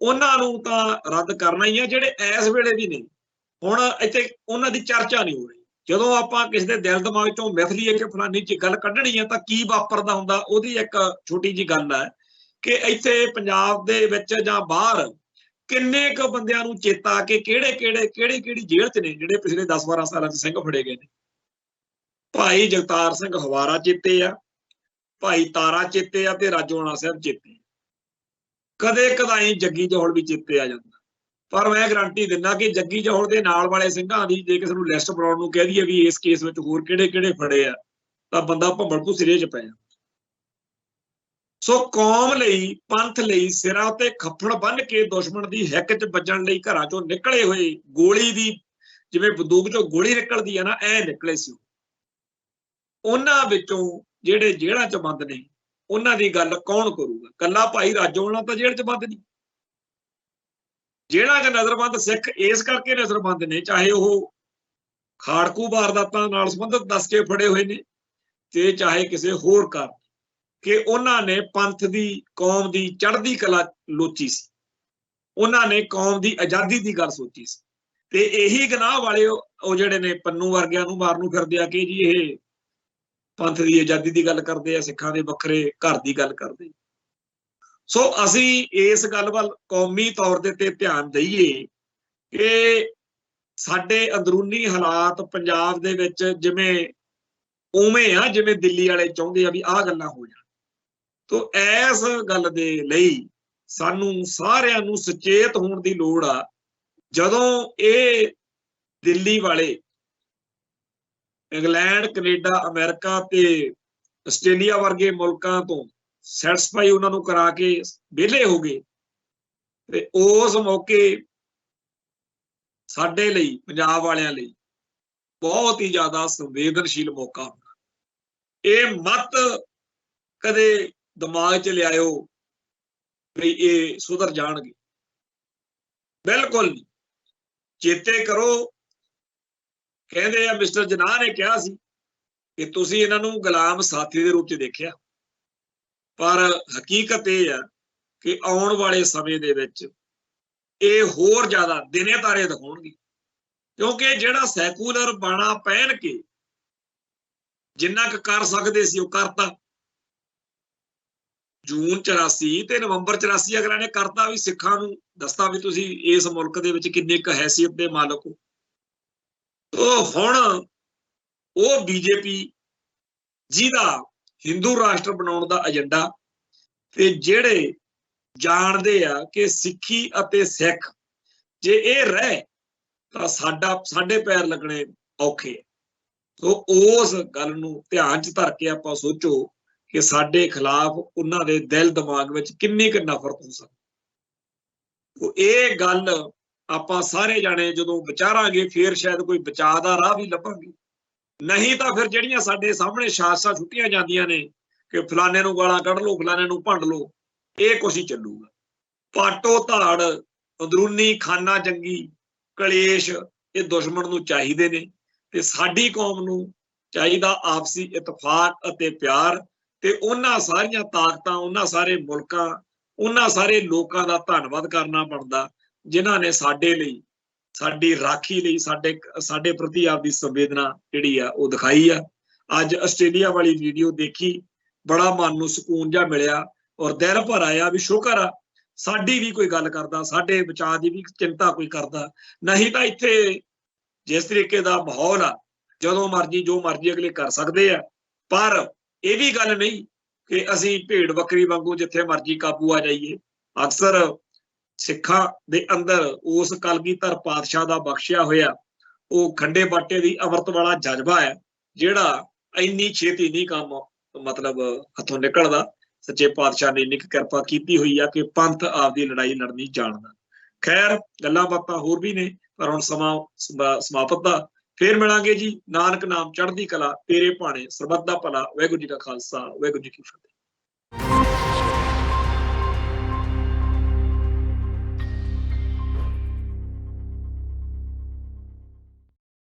S1: ਉਹਨਾਂ ਨੂੰ ਤਾਂ ਰੱਦ ਕਰਨਾ ਹੀ ਆ। ਜਿਹੜੇ ਇਸ ਵੇਲੇ ਵੀ ਨੇ, ਹੁਣ ਇੱਥੇ ਉਹਨਾਂ ਦੀ ਚਰਚਾ ਨਹੀਂ ਹੋ ਰਹੀ। ਜਦੋਂ ਆਪਾਂ ਕਿਸੇ ਦੇ ਦਿਲ ਦਿਮਾਗ ਚੋਂ ਮਿਥ ਲਈਏ ਕਿ ਫਲਾਨੀ ਚ ਗੱਲ ਕੱਢਣੀ ਹੈ ਤਾਂ ਕੀ ਵਾਪਰਦਾ ਹੁੰਦਾ, ਉਹਦੀ ਇੱਕ ਛੋਟੀ ਜਿਹੀ ਗੱਲ ਹੈ ਕਿ ਇੱਥੇ ਪੰਜਾਬ ਦੇ ਵਿੱਚ ਜਾਂ ਬਾਹਰ ਕਿੰਨੇ ਕੁ ਬੰਦਿਆਂ ਨੂੰ ਚੇਤਾ ਕਿ ਕਿਹੜੀ ਜੇਲ੍ਹ 'ਚ ਨੇ ਜਿਹੜੇ ਪਿਛਲੇ 10-12 ਸਾਲਾਂ 'ਚ ਸਿੰਘ ਫੜੇ ਗਏ ਨੇ। ਭਾਈ ਜਗਤਾਰ ਸਿੰਘ ਹਵਾਰਾ ਚੇਤੇ ਆ, ਭਾਈ ਤਾਰਾ ਚੇਤੇ ਆ, ਤੇ ਰਾਜੋਆਣਾ ਸਾਹਿਬ ਚੇਤੇ। ਕਦੇ ਕਦਾਈ ਜੱਗੀ ਜੌਹਲ ਵੀ ਚੇਤੇ ਆ ਜਾਂਦਾ, ਪਰ ਮੈਂ ਗਰੰਟੀ ਦਿੰਦਾ ਕਿ ਜੱਗੀ ਜੌਹਲ ਦੇ ਨਾਲ ਵਾਲੇ ਸਿੰਘਾਂ ਦੀ ਜੇ ਕਿਸੇ ਨੂੰ ਲਿਸਟ ਬਣਾਉਣ ਨੂੰ ਕਹਿ ਦਈਏ ਵੀ ਇਸ ਕੇਸ ਵਿੱਚ ਹੋਰ ਕਿਹੜੇ ਫੜੇ ਆ, ਤਾਂ ਬੰਦਾ ਭੰਬਲ ਭੁਸਰੇ 'ਚ ਪੈ ਜਾਂਦਾ। ਸੋ ਕੌਮ ਲਈ, ਪੰਥ ਲਈ ਸਿਰਾਂ ਉੱਤੇ ਖੱਫੜ ਬੰਨ੍ਹ ਕੇ ਦੁਸ਼ਮਣ ਦੀ ਹਿੱਕ 'ਚ ਵੱਜਣ ਲਈ ਘਰਾਂ ਚੋਂ ਨਿਕਲੇ ਹੋਏ, ਗੋਲੀ ਦੀ ਜਿਵੇਂ ਬੰਦੂਕ ਚੋਂ ਗੋਲੀ ਨਿਕਲਦੀ ਆ ਨਾ, ਐ ਨਿਕਲੇ ਸੀ। ਉਹਨਾਂ ਵਿੱਚੋਂ ਜਿਹੜੇ ਜੇਲ੍ਹਾਂ 'ਚ ਬੰਦ ਨੇ, ਉਹਨਾਂ ਦੀ ਗੱਲ ਕੌਣ ਕਰੂਗਾ? ਕੱਲਾ ਭਾਈ ਰਾਜੋਆਣਾ ਤਾਂ ਜੇਲ੍ਹ 'ਚ ਬੰਦ ਨਹੀਂ। ਜੇਲ੍ਹਾਂ 'ਚ ਨਜ਼ਰਬੰਦ ਸਿੱਖ ਇਸ ਕਰਕੇ ਨਜ਼ਰਬੰਦ ਨੇ, ਚਾਹੇ ਉਹ ਖਾੜਕੂ ਵਾਰਦਾਤਾਂ ਨਾਲ ਸੰਬੰਧਿਤ ਦੱਸ ਕੇ ਫੜੇ ਹੋਏ ਨੇ ਤੇ ਚਾਹੇ ਕਿਸੇ ਹੋਰ ਕਾਰਨ, ਕਿ ਉਹਨਾਂ ਨੇ ਪੰਥ ਦੀ, ਕੌਮ ਦੀ ਚੜ੍ਹਦੀ ਕਲਾ ਲੋਚੀ ਸੀ, ਉਹਨਾਂ ਨੇ ਕੌਮ ਦੀ ਆਜ਼ਾਦੀ ਦੀ ਗੱਲ ਸੋਚੀ ਸੀ। ਤੇ ਇਹੀ ਗੁਨਾਹ ਵਾਲੇ ਉਹ ਜਿਹੜੇ ਨੇ ਪੰਨੂ ਵਰਗਿਆਂ ਨੂੰ ਮਾਰਨ ਨੂੰ ਫਿਰਦੇ ਆ ਕਿ ਜੀ ਇਹ ਪੰਥ ਦੀ ਆਜ਼ਾਦੀ ਦੀ ਗੱਲ ਕਰਦੇ ਆ, ਸਿੱਖਾਂ ਦੇ ਵੱਖਰੇ ਘਰ ਦੀ ਗੱਲ ਕਰਦੇ। ਸੋ ਅਸੀਂ ਇਸ ਗੱਲ ਵੱਲ ਕੌਮੀ ਤੌਰ ਦੇ ਤੇ ਧਿਆਨ ਦਈਏ ਕਿ ਸਾਡੇ ਅੰਦਰੂਨੀ ਹਾਲਾਤ ਪੰਜਾਬ ਦੇ ਵਿੱਚ ਜਿਵੇਂ ਉਵੇਂ ਆ ਜਿਵੇਂ ਦਿੱਲੀ ਵਾਲੇ ਚਾਹੁੰਦੇ ਆ ਵੀ ਆਹ ਗੱਲਾਂ ਹੋ ਜਾਣ। ਤੋ ਇਸ ਗੱਲ ਦੇ ਲਈ ਸਾਨੂੰ ਸਾਰਿਆਂ ਨੂੰ ਸੁਚੇਤ ਹੋਣ ਦੀ ਲੋੜ ਆ। ਜਦੋਂ ਇਹ ਦਿੱਲੀ ਵਾਲੇ ਇੰਗਲੈਂਡ, ਕੈਨੇਡਾ, ਅਮਰੀਕਾ ਤੇ ਆਸਟ੍ਰੇਲੀਆ ਵਰਗੇ ਮੁਲਕਾਂ ਤੋਂ ਸੈਟੀਸਫਾਈ ਉਹਨਾਂ ਨੂੰ ਕਰਾ ਕੇ ਵਿਹਲੇ ਹੋ ਗਏ, ਤੇ ਉਸ ਮੌਕੇ ਸਾਡੇ ਲਈ, ਪੰਜਾਬ ਵਾਲਿਆਂ ਲਈ ਬਹੁਤ ਹੀ ਜ਼ਿਆਦਾ ਸੰਵੇਦਨਸ਼ੀਲ ਮੌਕਾ ਹੁੰਦਾ। ਇਹ ਮਤ ਕਦੇ ਦਿਮਾਗ 'ਚ ਲਿਆਇਓ ਵੀ ਇਹ ਸੁਧਰ ਜਾਣਗੇ, ਬਿਲਕੁਲ ਨਹੀਂ। ਚੇਤੇ ਕਰੋ, ਕਹਿੰਦੇ ਆ ਮਿਸਟਰ ਜਨਾਹ ਨੇ ਕਿਹਾ ਸੀ ਕਿ ਤੁਸੀਂ ਇਹਨਾਂ ਨੂੰ ਗੁਲਾਮ ਸਾਥੀ ਦੇ ਰੂਪ 'ਚ ਦੇਖਿਆ, ਪਰ ਹਕੀਕਤ ਇਹ ਆ ਕਿ ਆਉਣ ਵਾਲੇ ਸਮੇਂ ਦੇ ਵਿੱਚ ਇਹ ਹੋਰ ਜ਼ਿਆਦਾ ਦਿਨੇ ਤਾਰੇ ਦਿਖਾਉਣਗੇ, ਕਿਉਂਕਿ ਜਿਹੜਾ ਸੈਕੂਲਰ ਬਾਣਾ ਪਹਿਨ ਕੇ ਜਿੰਨਾ ਕੁ ਕਰ ਸਕਦੇ ਸੀ ਉਹ ਕਰਤਾ। ਜੂਨ 84 ਤੇ ਨਵੰਬਰ 84 ਅਗਲਾ ਨੇ ਕਰਤਾ ਵੀ ਸਿੱਖਾਂ ਨੂੰ ਦੱਸਤਾ ਵੀ ਤੁਸੀਂ ਇਸ ਮੁਲਕ ਦੇ ਵਿੱਚ ਕਿੰਨੇ ਕੁ ਹੈਸੀਅਤ ਦੇ ਮਾਲਕ ਹੋ। ਹੁਣ ਉਹ ਬੀਜੇਪੀ ਜਿਹਦਾ ਹਿੰਦੂ ਰਾਸ਼ਟਰ ਬਣਾਉਣ ਦਾ ਏਜੰਡਾ, ਤੇ ਜਿਹੜੇ ਜਾਣਦੇ ਆ ਕਿ ਸਿੱਖੀ ਅਤੇ ਸਿੱਖ ਜੇ ਇਹ ਰਹੇ ਤਾਂ ਸਾਡੇ ਪੈਰ ਲੱਗਣੇ ਔਖੇ। ਸੋ ਉਸ ਗੱਲ ਨੂੰ ਧਿਆਨ 'ਚ ਧਰ ਕੇ ਆਪਾਂ ਸੋਚੋ ਕਿ ਸਾਡੇ ਖਿਲਾਫ ਉਹਨਾਂ ਦੇ ਦਿਲ ਦਿਮਾਗ ਵਿੱਚ ਕਿੰਨੀ ਕੁ ਨਫ਼ਰਤ ਹੋ ਸਕਦੀ। ਇਹ ਗੱਲ ਆਪਾਂ ਸਾਰੇ ਜਾਣੇ ਜਦੋਂ ਵਿਚਾਰਾਂਗੇ ਫਿਰ ਸ਼ਾਇਦ ਕੋਈ ਬਚਾਅ ਦਾ ਰਾਹ ਵੀ ਲੱਭਾਂਗੇ। ਨਹੀਂ ਤਾਂ ਫਿਰ ਜਿਹੜੀਆਂ ਸਾਡੇ ਸਾਹਮਣੇ ਸਾਜ਼ਿਸ਼ਾਂ ਛੁੱਟੀਆਂ ਜਾਂਦੀਆਂ ਨੇ ਕਿ ਫਲਾਣੇ ਨੂੰ ਗਾਲਾਂ ਕੱਢ ਲਓ, ਫਲਾਣੇ ਨੂੰ ਭੰਡ ਲਓ, ਇਹ ਕੁਛ ਹੀ ਚੱਲੂਗਾ। ਪਾਟੋ ਧਾੜ, ਅੰਦਰੂਨੀ ਖਾਨਾ ਜੰਗੀ, ਕਲੇਸ਼ ਇਹ ਦੁਸ਼ਮਣ ਨੂੰ ਚਾਹੀਦੇ ਨੇ, ਤੇ ਸਾਡੀ ਕੌਮ ਨੂੰ ਚਾਹੀਦਾ ਆਪਸੀ ਇਤਫਾਕ ਅਤੇ ਪਿਆਰ। ਤੇ ਉਹਨਾਂ ਸਾਰੀਆਂ ਤਾਕਤਾਂ, ਉਹਨਾਂ ਸਾਰੇ ਮੁਲਕਾਂ, ਉਹਨਾਂ ਸਾਰੇ ਲੋਕਾਂ ਦਾ ਧੰਨਵਾਦ ਕਰਨਾ ਬਣਦਾ ਜਿਨ੍ਹਾਂ ਨੇ ਸਾਡੇ ਲਈ, ਸਾਡੀ ਰਾਖੀ ਲਈ, ਸਾਡੇ ਪ੍ਰਤੀ ਆਪਦੀ ਸੰਵੇਦਨਾ ਜਿਹੜੀ ਆ ਉਹ ਦਿਖਾਈ ਆ। ਅੱਜ ਆਸਟ੍ਰੇਲੀਆ ਵਾਲੀ ਵੀਡੀਓ ਦੇਖੀ, ਬੜਾ ਮਨ ਨੂੰ ਸਕੂਨ ਜਿਹਾ ਮਿਲਿਆ ਔਰ ਦਿਲ ਭਰ ਆਇਆ ਵੀ ਸ਼ੁਕਰ ਆ ਸਾਡੀ ਵੀ ਕੋਈ ਗੱਲ ਕਰਦਾ, ਸਾਡੇ ਬਚਾਅ ਦੀ ਵੀ ਚਿੰਤਾ ਕੋਈ ਕਰਦਾ। ਨਹੀਂ ਤਾਂ ਇੱਥੇ ਜਿਸ ਤਰੀਕੇ ਦਾ ਮਾਹੌਲ ਆ, ਜਦੋਂ ਮਰਜੀ ਜੋ ਮਰਜੀ ਅਗਲੇ ਕਰ ਸਕਦੇ ਆ, पर ये भी गल नहीं कि असी भेड़ बकरी वांगू जिथे मर्जी काबू आ जाइए। अक्सर सिखां दे अंदर उस कलगीधर पातशाह दा बख्शिया होया वो खंडे बाटे दी अमृत वाला जज्बा है जिहड़ा इन्नी छेती नहीं काम मतलब हथों निकलदा। सच्चे पातशाह ने इन्नी कृपा कीती हुई है कि पंथ आपदी लड़ाई लड़नी जानदा। खैर गल्लां बातां होर भी ने पर हुण समां समाप्त दा। फिर मिलांगे जी। नानक नाम चढ़दी कला तेरे भाणे सरबत दा भला। वाहिगुरू जी का खालसा वाहिगुरू जी की फतेह।